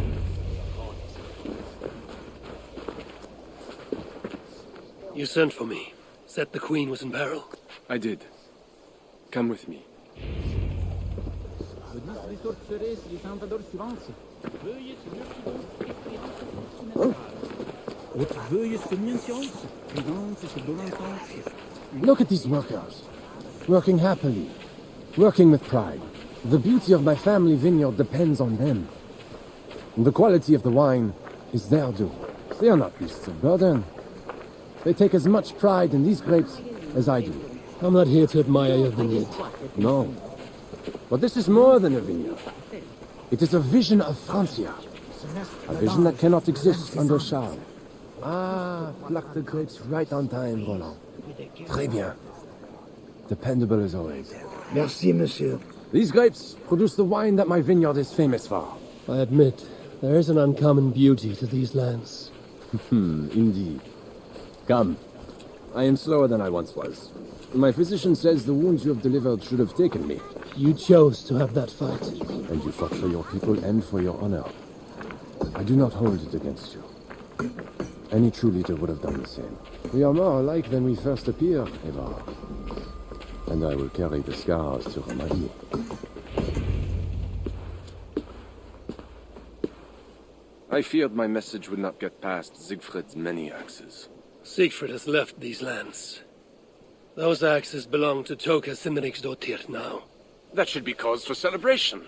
You sent for me. Said the Queen was in peril. I did. Come with me. Look at these workers. Working happily. Working with pride. The beauty of my family vineyard depends on them. The quality of the wine is their due. They are not beasts of burden. They take as much pride in these grapes as I do. I'm not here to admire your vineyard. No. But this is more than a vineyard. It is a vision of Francia. A vision that cannot exist under Charles. Ah, pluck the grapes right on time, Roland. Très bien. Dependable as always. Merci, monsieur. These grapes produce the wine that my vineyard is famous for. I admit, there is an uncommon beauty to these lands. Indeed. Come. I am slower than I once was. My physician says the wounds you have delivered should have taken me. You chose to have that fight. And you fought for your people and for your honor. I do not hold it against you. Any true leader would have done the same. We are more alike than we first appear, Eva. And I will carry the scars to remind you. I feared my message would not get past Siegfried's many axes. Siegfried has left these lands. Those axes belong to Toka Sinriksdottir now. That should be cause for celebration.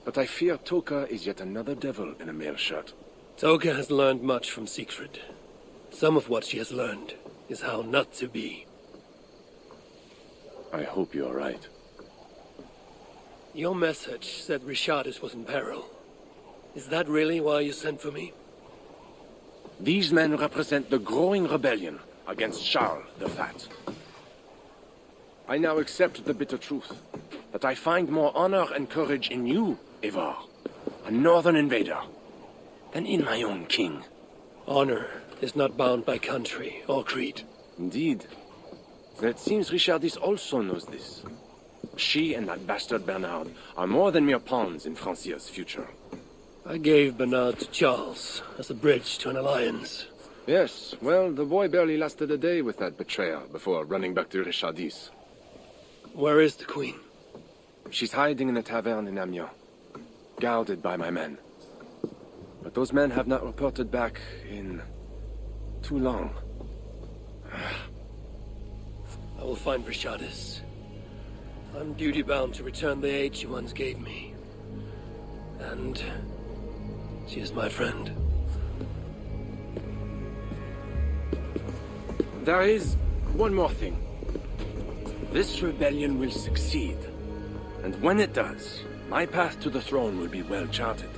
But I fear Toka is yet another devil in a mail shirt. Toka has learned much from Siegfried. Some of what she has learned is how not to be. I hope you are right. Your message said Richardis was in peril. Is that really why you sent for me? These men represent the growing rebellion against Charles the Fat. I now accept the bitter truth that I find more honor and courage in you, Evar, a northern invader, than in my own king. Honor is not bound by country or creed. Indeed. And it seems Richardis also knows this. She and that bastard Bernard are more than mere pawns in Francia's future. I gave Bernard to Charles as a bridge to an alliance. Yes, well, the boy barely lasted a day with that betrayer before running back to Richardis. Where is the queen? She's hiding in a tavern in Amiens, guarded by my men. But those men have not reported back in too long. I will find Richardis. I'm duty-bound to return the aid she once gave me. And she is my friend. There is one more thing. This rebellion will succeed. And when it does, my path to the throne will be well charted.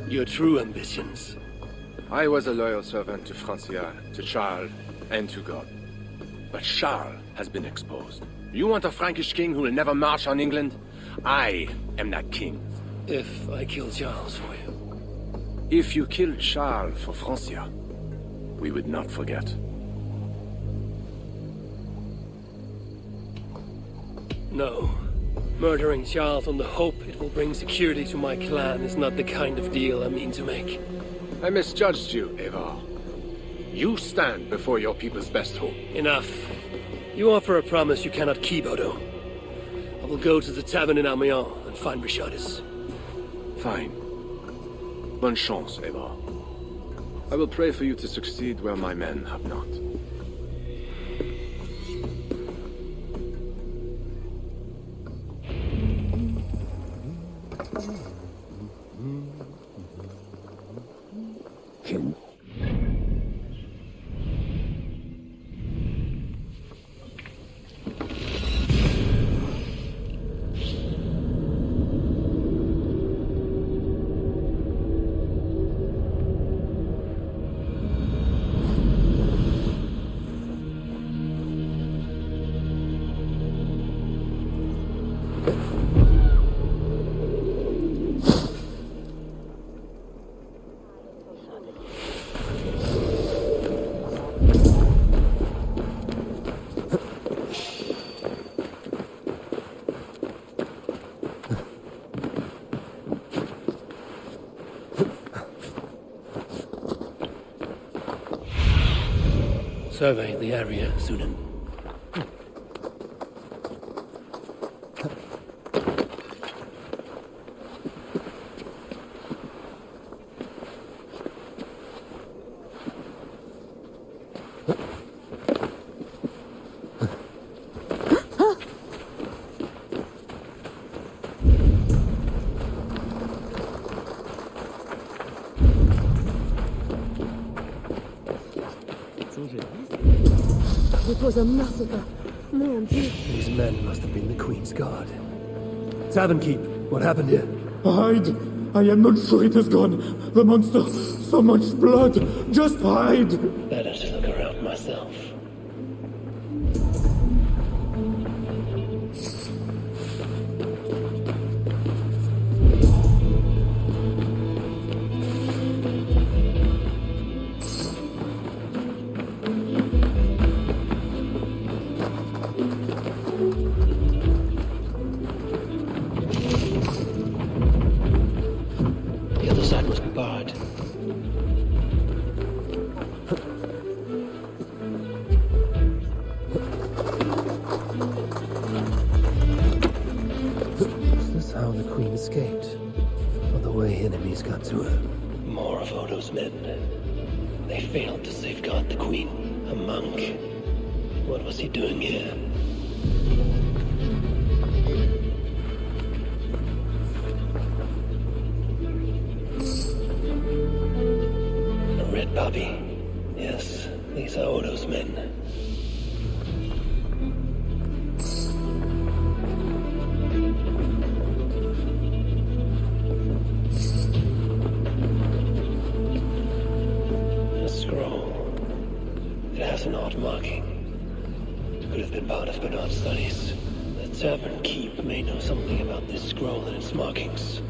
Your true ambitions. I was a loyal servant to Francia, to Charles, and to God. But Charles has been exposed. You want a Frankish king who will never march on England? I am that king. If I kill Charles for you. If you killed Charles for Francia, we would not forget. No. Murdering Charles on the hope it will bring security to my clan is not the kind of deal I mean to make. I misjudged you, Eva. You stand before your people's best hope. Enough. You offer a promise you cannot keep, Odo. I will go to the tavern in Amiens and find Richardis. Fine. Bonne chance, Eva. I will pray for you to succeed where my men have not. Survey the area, Sunan. It was a massacre. Mon Dieu. These men must have been the Queen's Guard. Tavern Keep, what happened here? Hide! I am not sure it has gone. The monster, so much blood. Just hide! Better to look around myself. The other side must be barred. Is this how the Queen escaped? Or the way enemies got to her? More of Odo's men. They failed to safeguard the Queen. A monk. What was he doing here? A red poppy. Yes, these are Odo's men. A scroll. It has an odd marking. Could have been part of Bernard's studies. The Tavern Keep may know something about this scroll and its markings.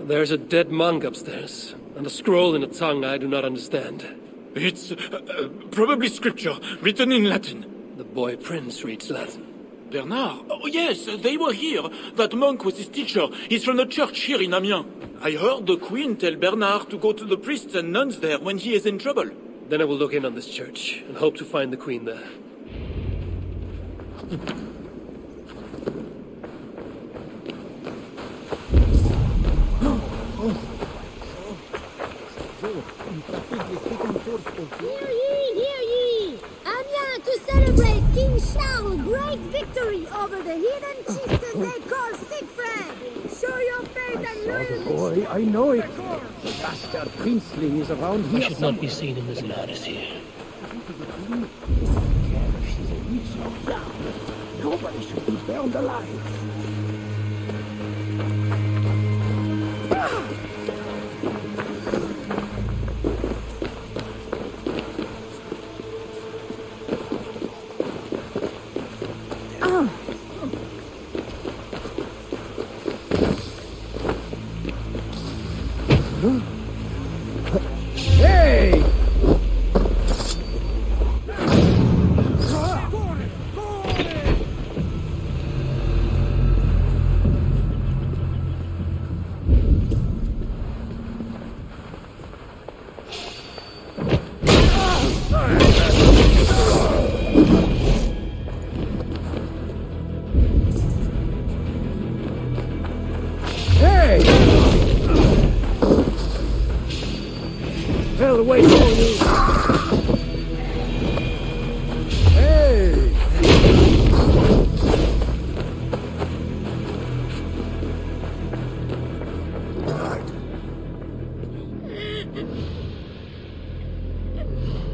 There's a dead monk upstairs, and a scroll in a tongue I do not understand. It's probably scripture, written in Latin. The boy prince reads Latin. Bernard? Oh, yes, they were here. That monk was his teacher. He's from the church here in Amiens. I heard the Queen tell Bernard to go to the priests and nuns there when he is in trouble. Then I will look in on this church, and hope to find the Queen there. Hear ye, hear ye! Amiens to celebrate King Charles' great victory over the heathen chieftain they call Siegfried! Show your faith and loyalty! Boy, I know it. The bastard princeling is around here. I should not be seen in this madness here. She's a witch or down. Nobody should be burned alive. Hey! Hey! Hell, wait for you! Hey!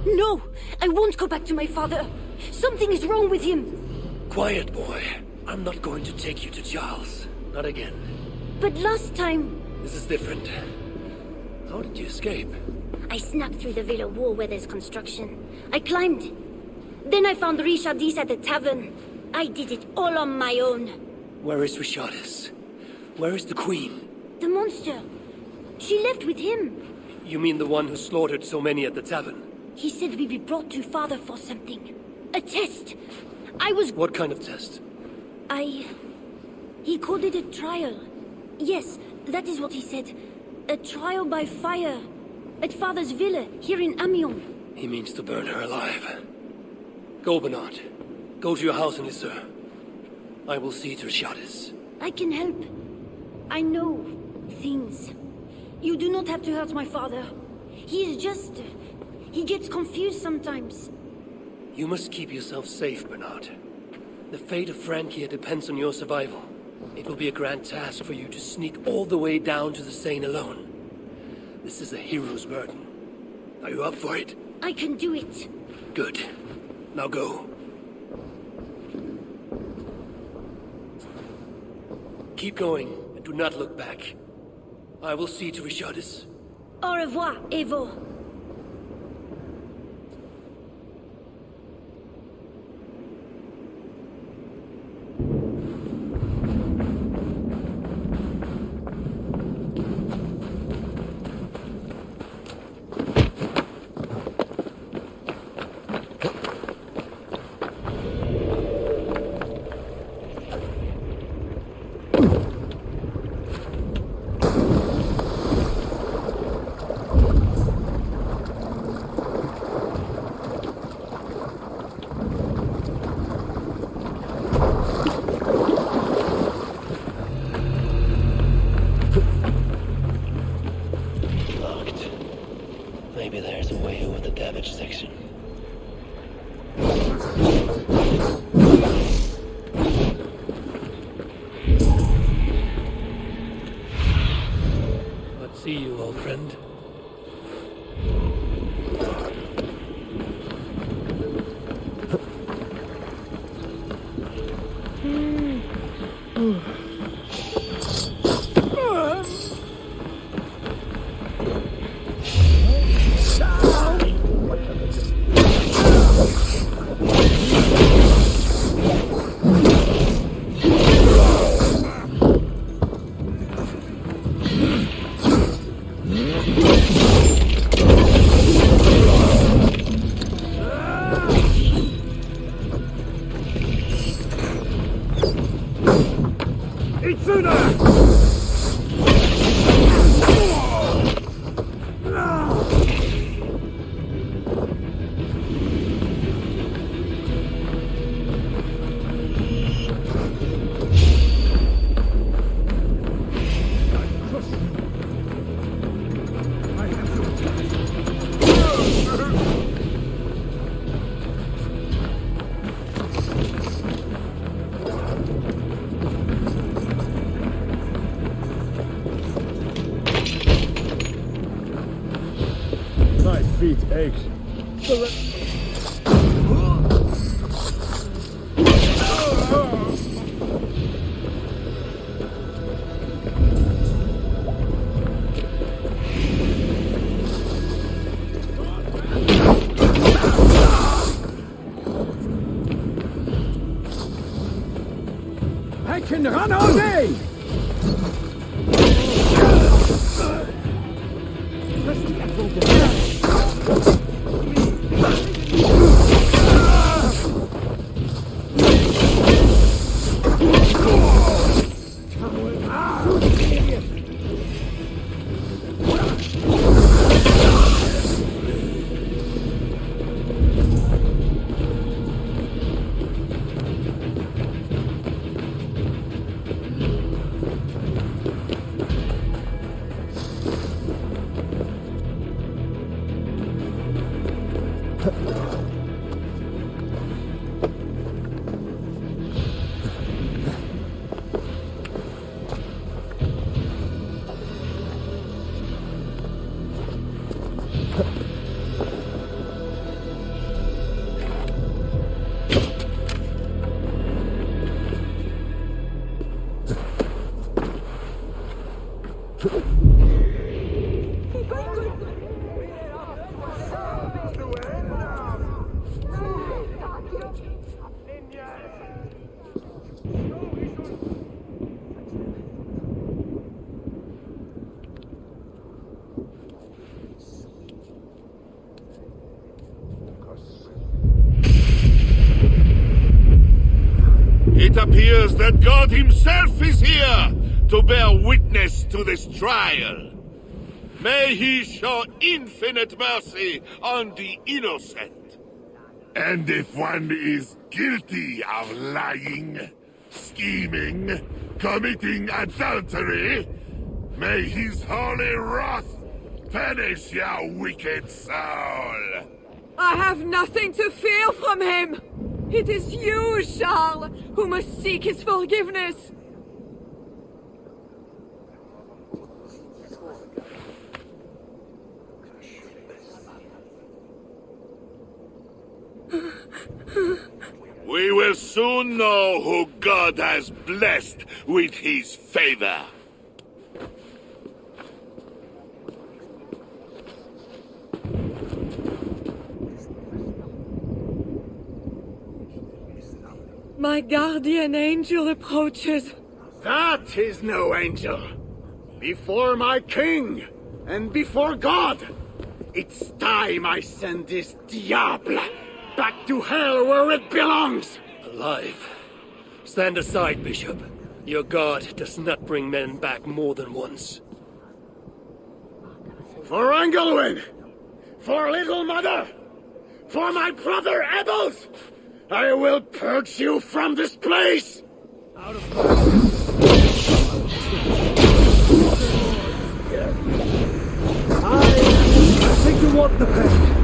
No! I won't go back to my father! Something is wrong with him! Quiet, boy. I'm not going to take you to Charles. Not again. But last time... This is different. How did you escape? I snuck through the villa wall where there's construction. I climbed. Then I found Richardis at the tavern. I did it all on my own. Where is Richardis? Where is the Queen? The monster. She left with him. You mean the one who slaughtered so many at the tavern? He said we'd be brought to father for something. A test. I was... What kind of test? He called it a trial. Yes, that is what he said. A trial by fire. At father's villa, here in Amiens. He means to burn her alive. Go, Bernard. Go to your house in Lisseur. I will see to Richardis. I can help. I know things. You do not have to hurt my father. He is just... He gets confused sometimes. You must keep yourself safe, Bernard. The fate of Frank here depends on your survival. It will be a grand task for you to sneak all the way down to the Seine alone. This is a hero's burden. Are you up for it? I can do it. Good. Now go. Keep going, and do not look back. I will see to Richardis. Au revoir, Evo. Maybe there's a way over the damage section. Let's see you, old friend. My feet ache. I can run all day! It appears that God himself is here to bear witness to this trial. May he show infinite mercy on the innocent. And if one is guilty of lying, scheming, committing adultery, may his holy wrath punish your wicked soul. I have nothing to fear from him! It is you, Charles, who must seek his forgiveness! We will soon know who God has blessed with his favor. My guardian angel approaches. That is no angel. Before my king, and before God, it's time I send this diable back to hell where it belongs. Alive. Stand aside, Bishop. Your God does not bring men back more than once. For Engelwin! For Little Mother! For my brother Ebels! I will purge you from this place! I think you want the pen.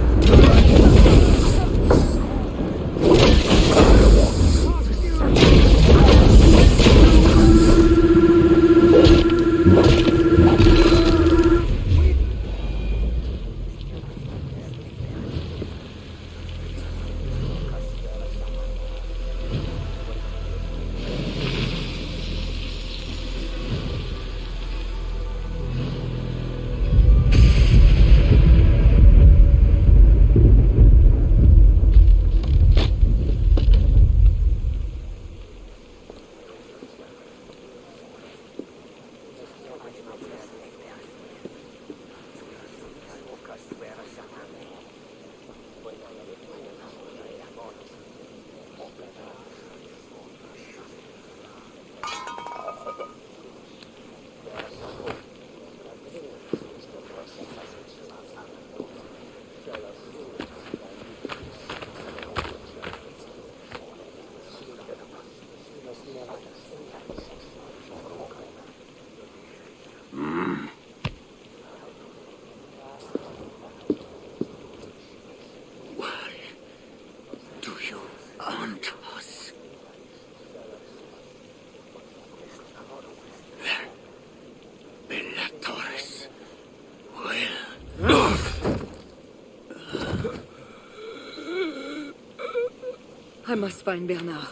I must find Bernard.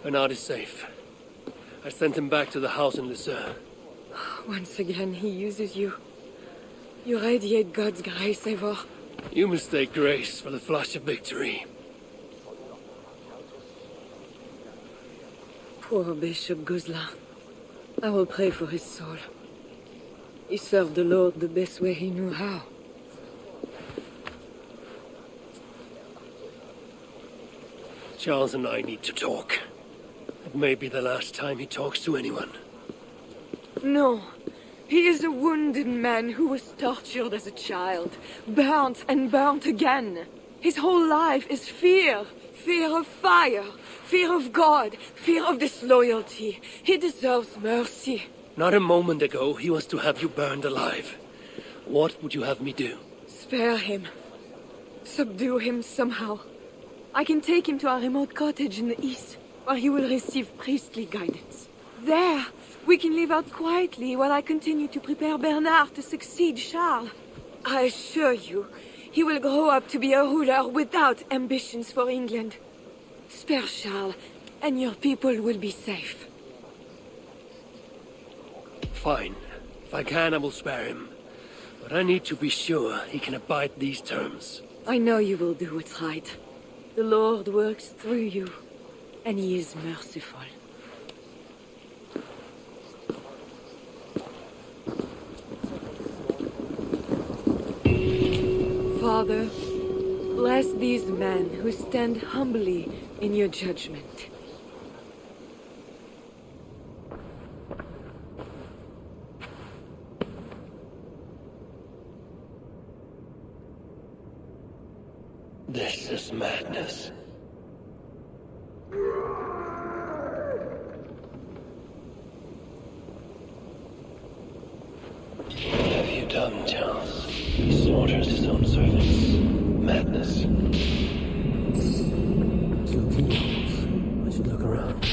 Bernard is safe. I sent him back to the house in Lucerne. Once again, he uses you. You radiate God's grace, Eivor. You mistake grace for the flash of victory. Poor Bishop Guzla. I will pray for his soul. He served the Lord the best way he knew how. Charles and I need to talk. It may be the last time he talks to anyone. No. He is a wounded man who was tortured as a child, burnt and burnt again. His whole life is fear. Fear of fire. Fear of God. Fear of disloyalty. He deserves mercy. Not a moment ago, he was to have you burned alive. What would you have me do? Spare him. Subdue him somehow. I can take him to our remote cottage in the east, where he will receive priestly guidance. There, we can live out quietly while I continue to prepare Bernard to succeed Charles. I assure you, he will grow up to be a ruler without ambitions for England. Spare Charles, and your people will be safe. Fine. If I can, I will spare him. But I need to be sure he can abide these terms. I know you will do what's right. The Lord works through you, and he is merciful. Father, bless these men who stand humbly in your judgment. This is madness. What have you done, Charles? He slaughters his own servants. Madness. Two kingdoms. I should look around.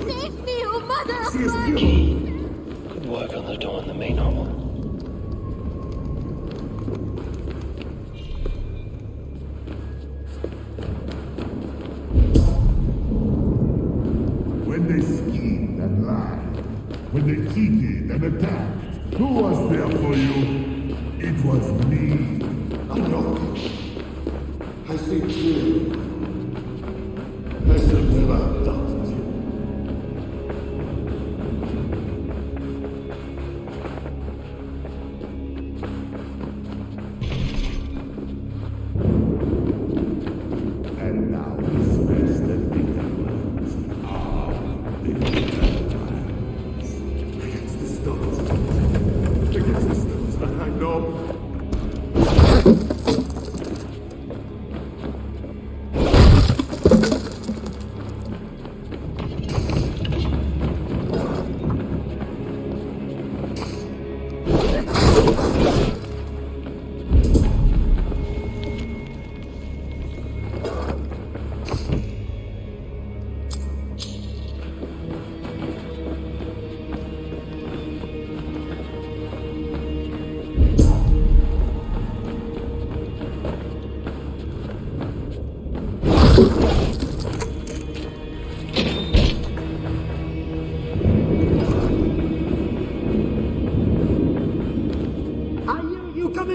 Save me, oh mother! Key. Could work on the door in the main hall. been defeated and attacked. Who was there for you? It was me. I know. I see clearly. I should never have doubted you. And now we smash the victims. Against the stones. Against the stones that I know.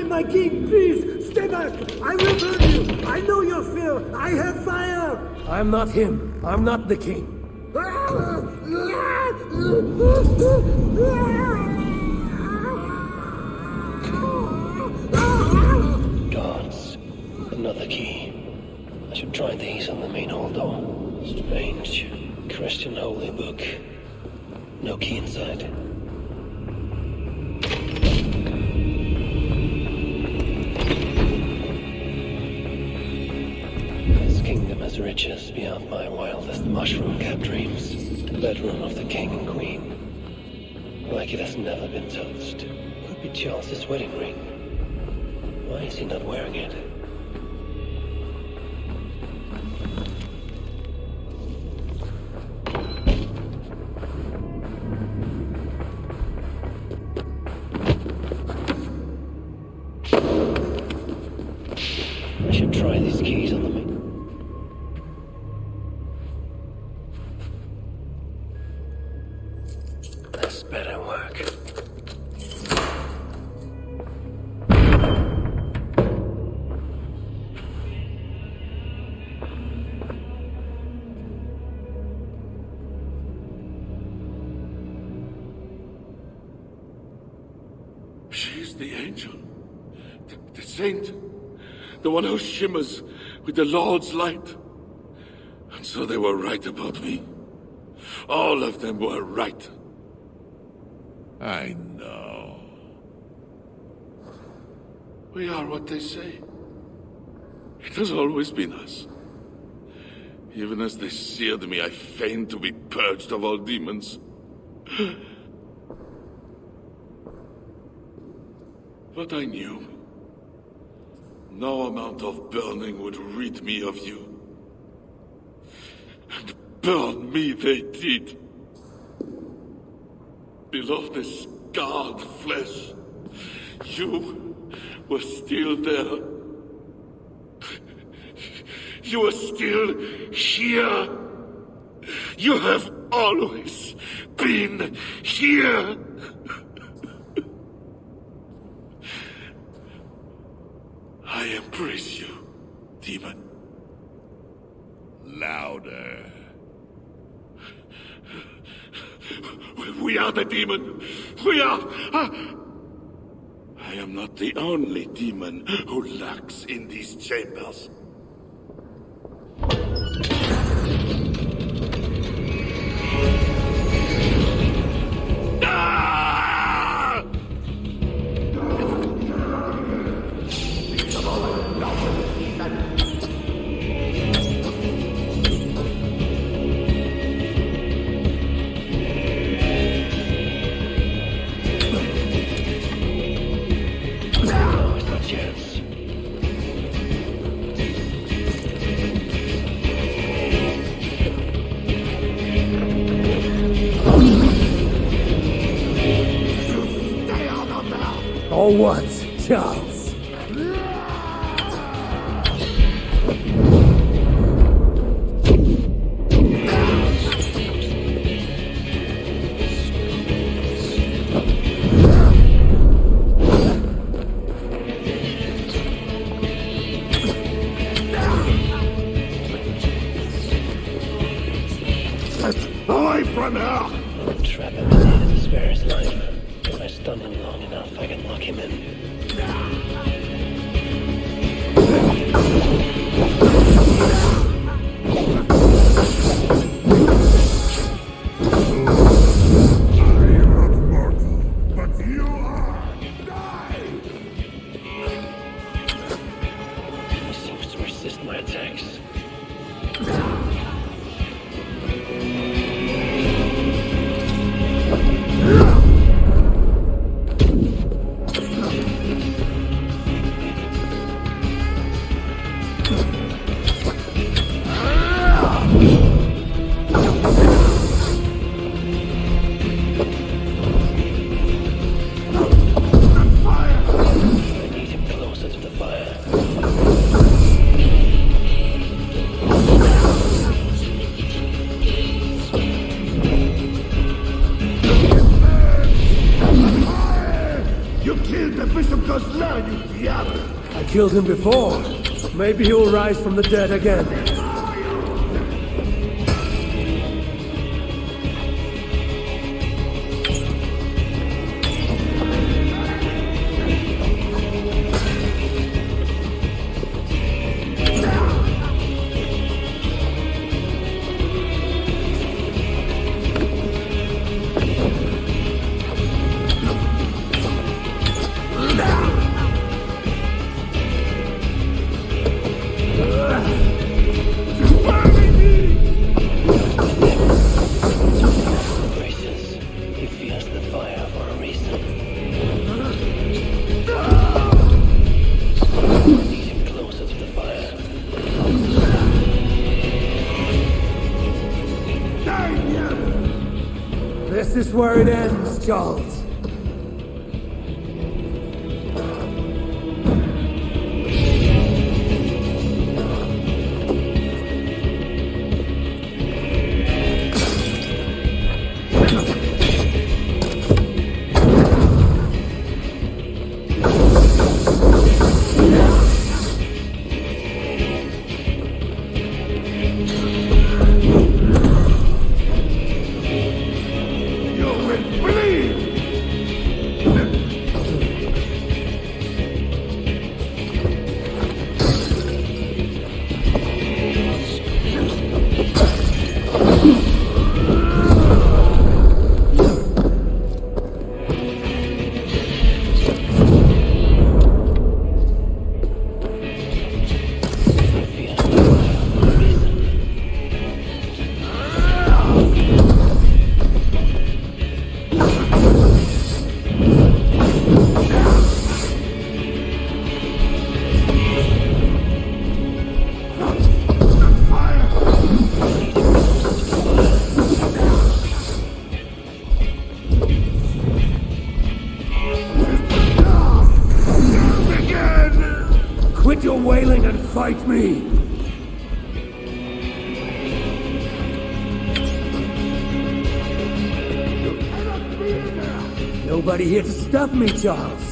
My king, please, stay back! I will burn you! I know your fear! I have fire! I'm not him. I'm not the king. Gods. Another key. I should try these on the main hall door. Strange. Christian holy book. No key inside. Riches beyond my wildest mushroom-capped dreams. The bedroom of the king and queen. Like it has never been touched. Could be Charles's wedding ring. Why is he not wearing it? I should try these keys on the main. Better work. She's the angel. The saint. The one who shimmers with the Lord's light. And so they were right about me. All of them were right. I know. We are what they say. It has always been us. Even as they seared me, I feigned to be purged of all demons. But I knew. No amount of burning would rid me of you. And burn me they did. Below the scarred flesh, you were still there. You are still here. You have always been here. I embrace you, demon. Louder. We are the demon. We are. I am not the only demon who lurks in these chambers. Or what, Charles? from her! The trap empty to spare his life. If I stun him long enough, I can lock him in. He seems to resist my attacks. I killed him before. Maybe he'll rise from the dead again. This is where it ends, Charles. Quit your wailing and fight me! Nobody here to stop me, Charles.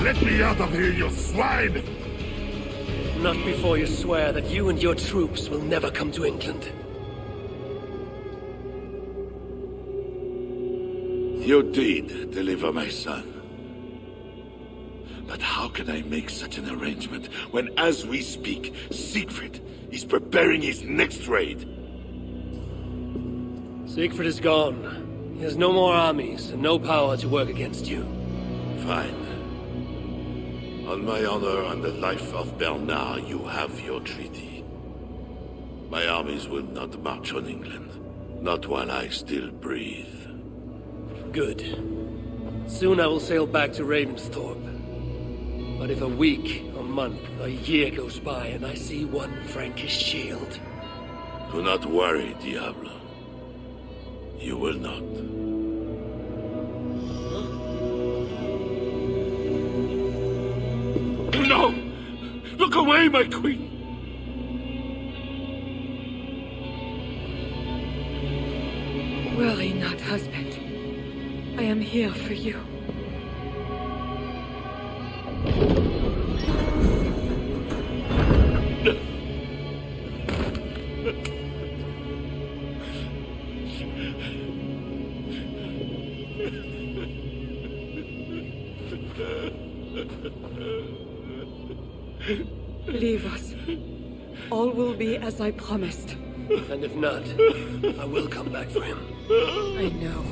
Let me out of here, you swine! Not before you swear that you and your troops will never come to England. You did deliver my son. But how can I make such an arrangement when, as we speak, Siegfried is preparing his next raid? Siegfried is gone. He has no more armies and no power to work against you. Fine. On my honor and the life of Bernard, you have your treaty. My armies will not march on England. Not while I still breathe. Good. Soon I will sail back to Ravensthorpe. But if a week, a month, a year goes by and I see one Frankish shield... Do not worry, Diablo. You will not. No! Look away, my queen! Worry not, husband. I am here for you. Leave us. All will be as I promised. And if not, I will come back for him. I know.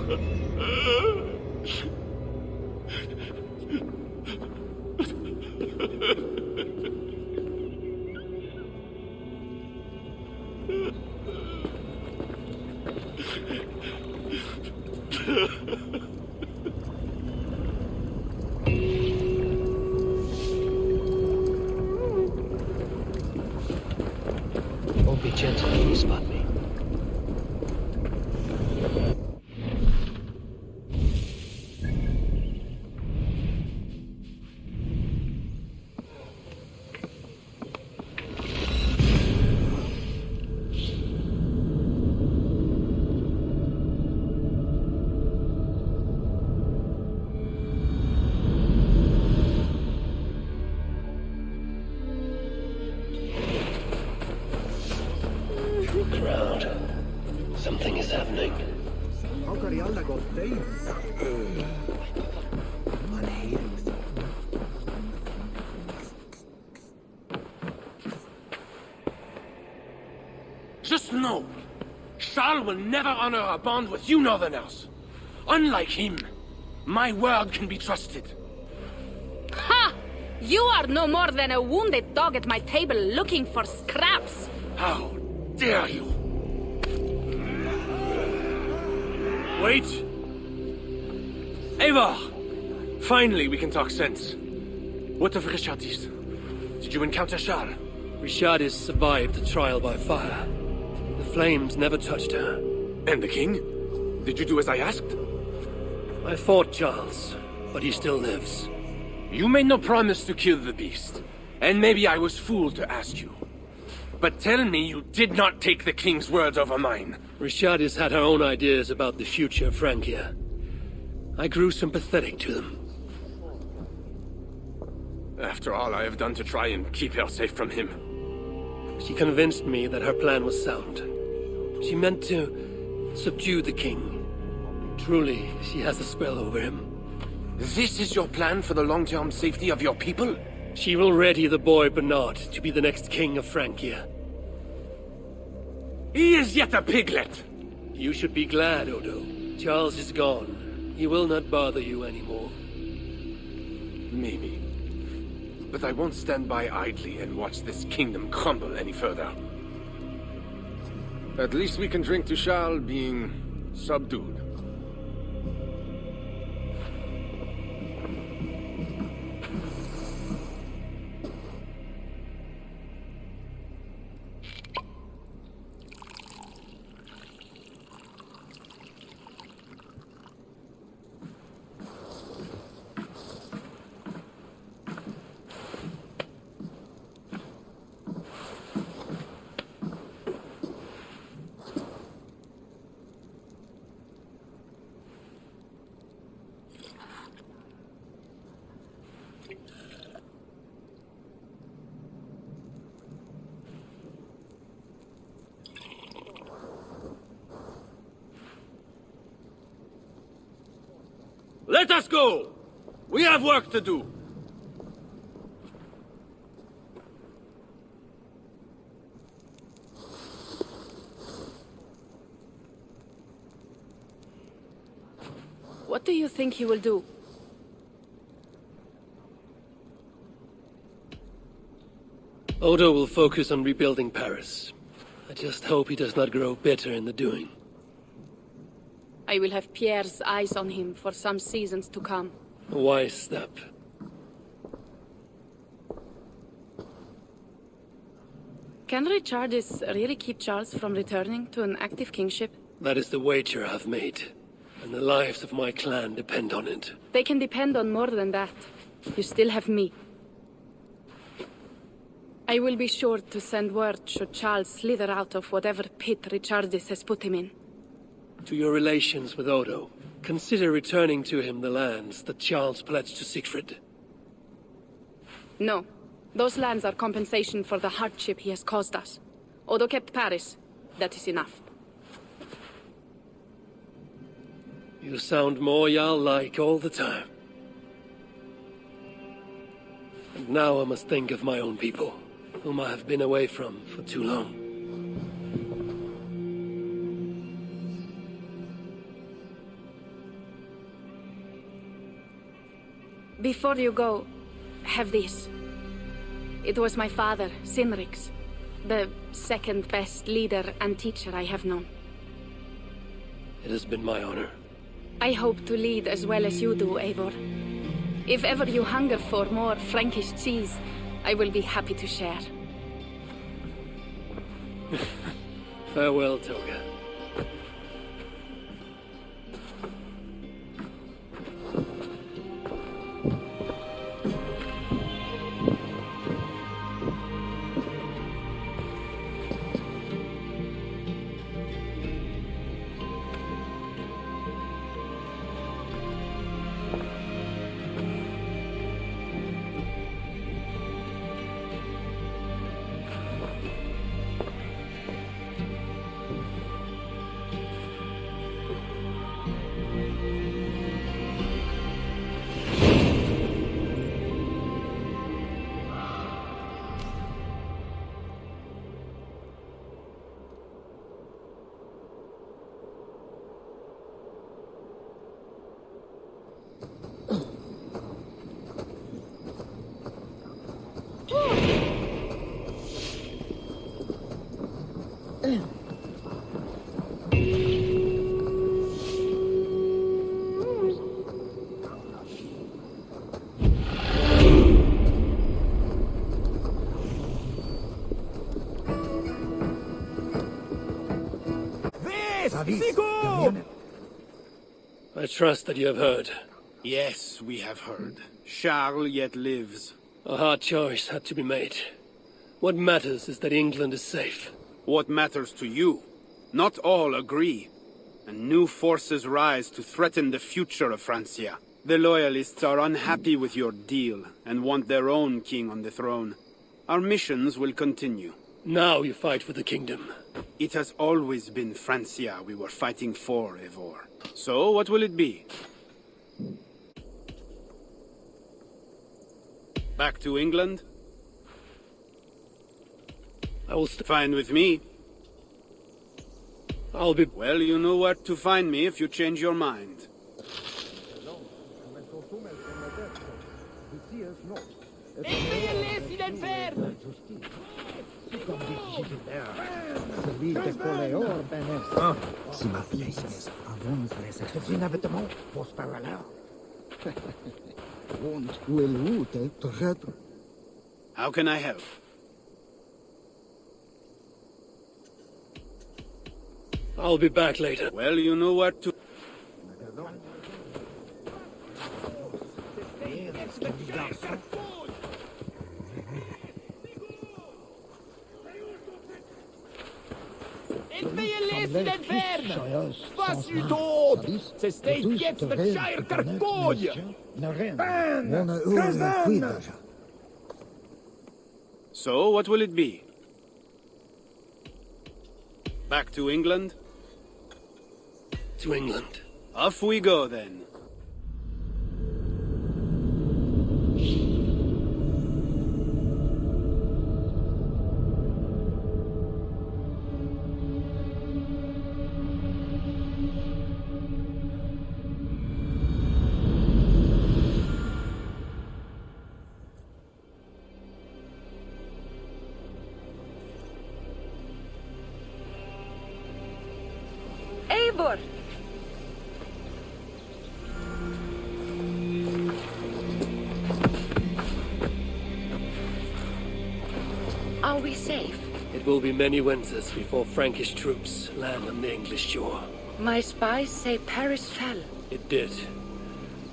Won't be gentle if you spot me. Crowd. Something is happening. How kan i alla gått dig? Man Just know, Charles will never honor a bond with you Northerners. Unlike him, my word can be trusted. Ha! You are no more than a wounded dog at my table looking for scraps. How dare you? Wait! Eivor! Finally, we can talk sense. What of Richardis? Did you encounter Charles? Richardis survived the trial by fire. The flames never touched her. And the king? Did you do as I asked? I fought Charles, but he still lives. You made no promise to kill the beast, and maybe I was fooled to ask you. But tell me you did not take the king's words over mine. Richardis had her own ideas about the future of Francia. I grew sympathetic to them. After all I have done to try and keep her safe from him. She convinced me that her plan was sound. She meant to subdue the king. Truly, she has a spell over him. This is your plan for the long-term safety of your people? She will ready the boy Bernard to be the next king of Francia. He is yet a piglet! You should be glad, Odo. Charles is gone. He will not bother you anymore. Maybe. But I won't stand by idly and watch this kingdom crumble any further. At least we can drink to Charles being subdued. Let us go! We have work to do. What do you think he will do? Odo will focus on rebuilding Paris. I just hope he does not grow bitter in the doing. I will have Pierre's eyes on him for some seasons to come. A wise step. Can Richardis really keep Charles from returning to an active kingship? That is the wager I've made, and the lives of my clan depend on it. They can depend on more than that. You still have me. I will be sure to send word should Charles slither out of whatever pit Richardis has put him in. To your relations with Odo, consider returning to him the lands that Charles pledged to Siegfried. No. Those lands are compensation for the hardship he has caused us. Odo kept Paris. That is enough. You sound more Jarl-like all the time. And now I must think of my own people, whom I have been away from for too long. Before you go, have this. It was my father, Sinrix, the second best leader and teacher I have known. It has been my honor. I hope to lead as well as you do, Eivor. If ever you hunger for more Frankish cheese, I will be happy to share. Farewell, Toga. I trust that you have heard. Yes, we have heard. Charles yet lives. A hard choice had to be made. What matters is that England is safe. What matters to you? Not all agree. And new forces rise to threaten the future of Francia. The Loyalists are unhappy with your deal, and want their own king on the throne. Our missions will continue. Now you fight for the kingdom. It has always been Francia we were fighting for, Eivor. So, what will it be? Back to England? I will fine with me. I'll be... Well, you know where to find me if you change your mind. Si ma fille avance les extrémités pour parallèle. Und will traître. How can I help? I'll be back later. Well, you know where to... So, what will it be? Back to England? To England. Off we go, then. Eivor! Are we safe? It will be many winters before Frankish troops land on the English shore. My spies say Paris fell. It did.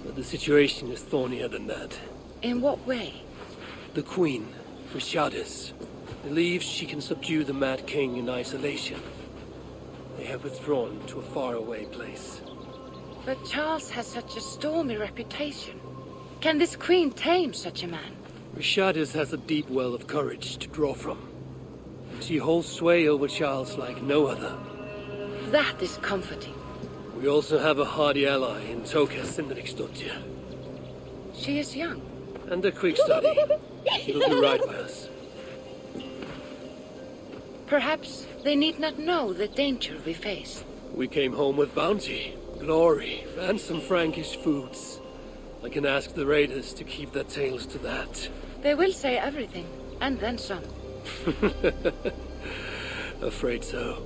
But the situation is thornier than that. In what way? The Queen, Rishadis, believes she can subdue the Mad King in isolation. They have withdrawn to a faraway place. But Charles has such a stormy reputation. Can this queen tame such a man? Rishadis has a deep well of courage to draw from. She holds sway over Charles like no other. That is comforting. We also have a hardy ally in Toka Sindrikstottir. She is young. And a quick study. She'll do right by us. Perhaps they need not know the danger we face. We came home with bounty, glory, and some Frankish foods. I can ask the raiders to keep their tails to that. They will say everything, and then some. Afraid so.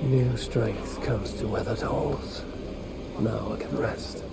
New strength comes to weathered halls. Now I can rest.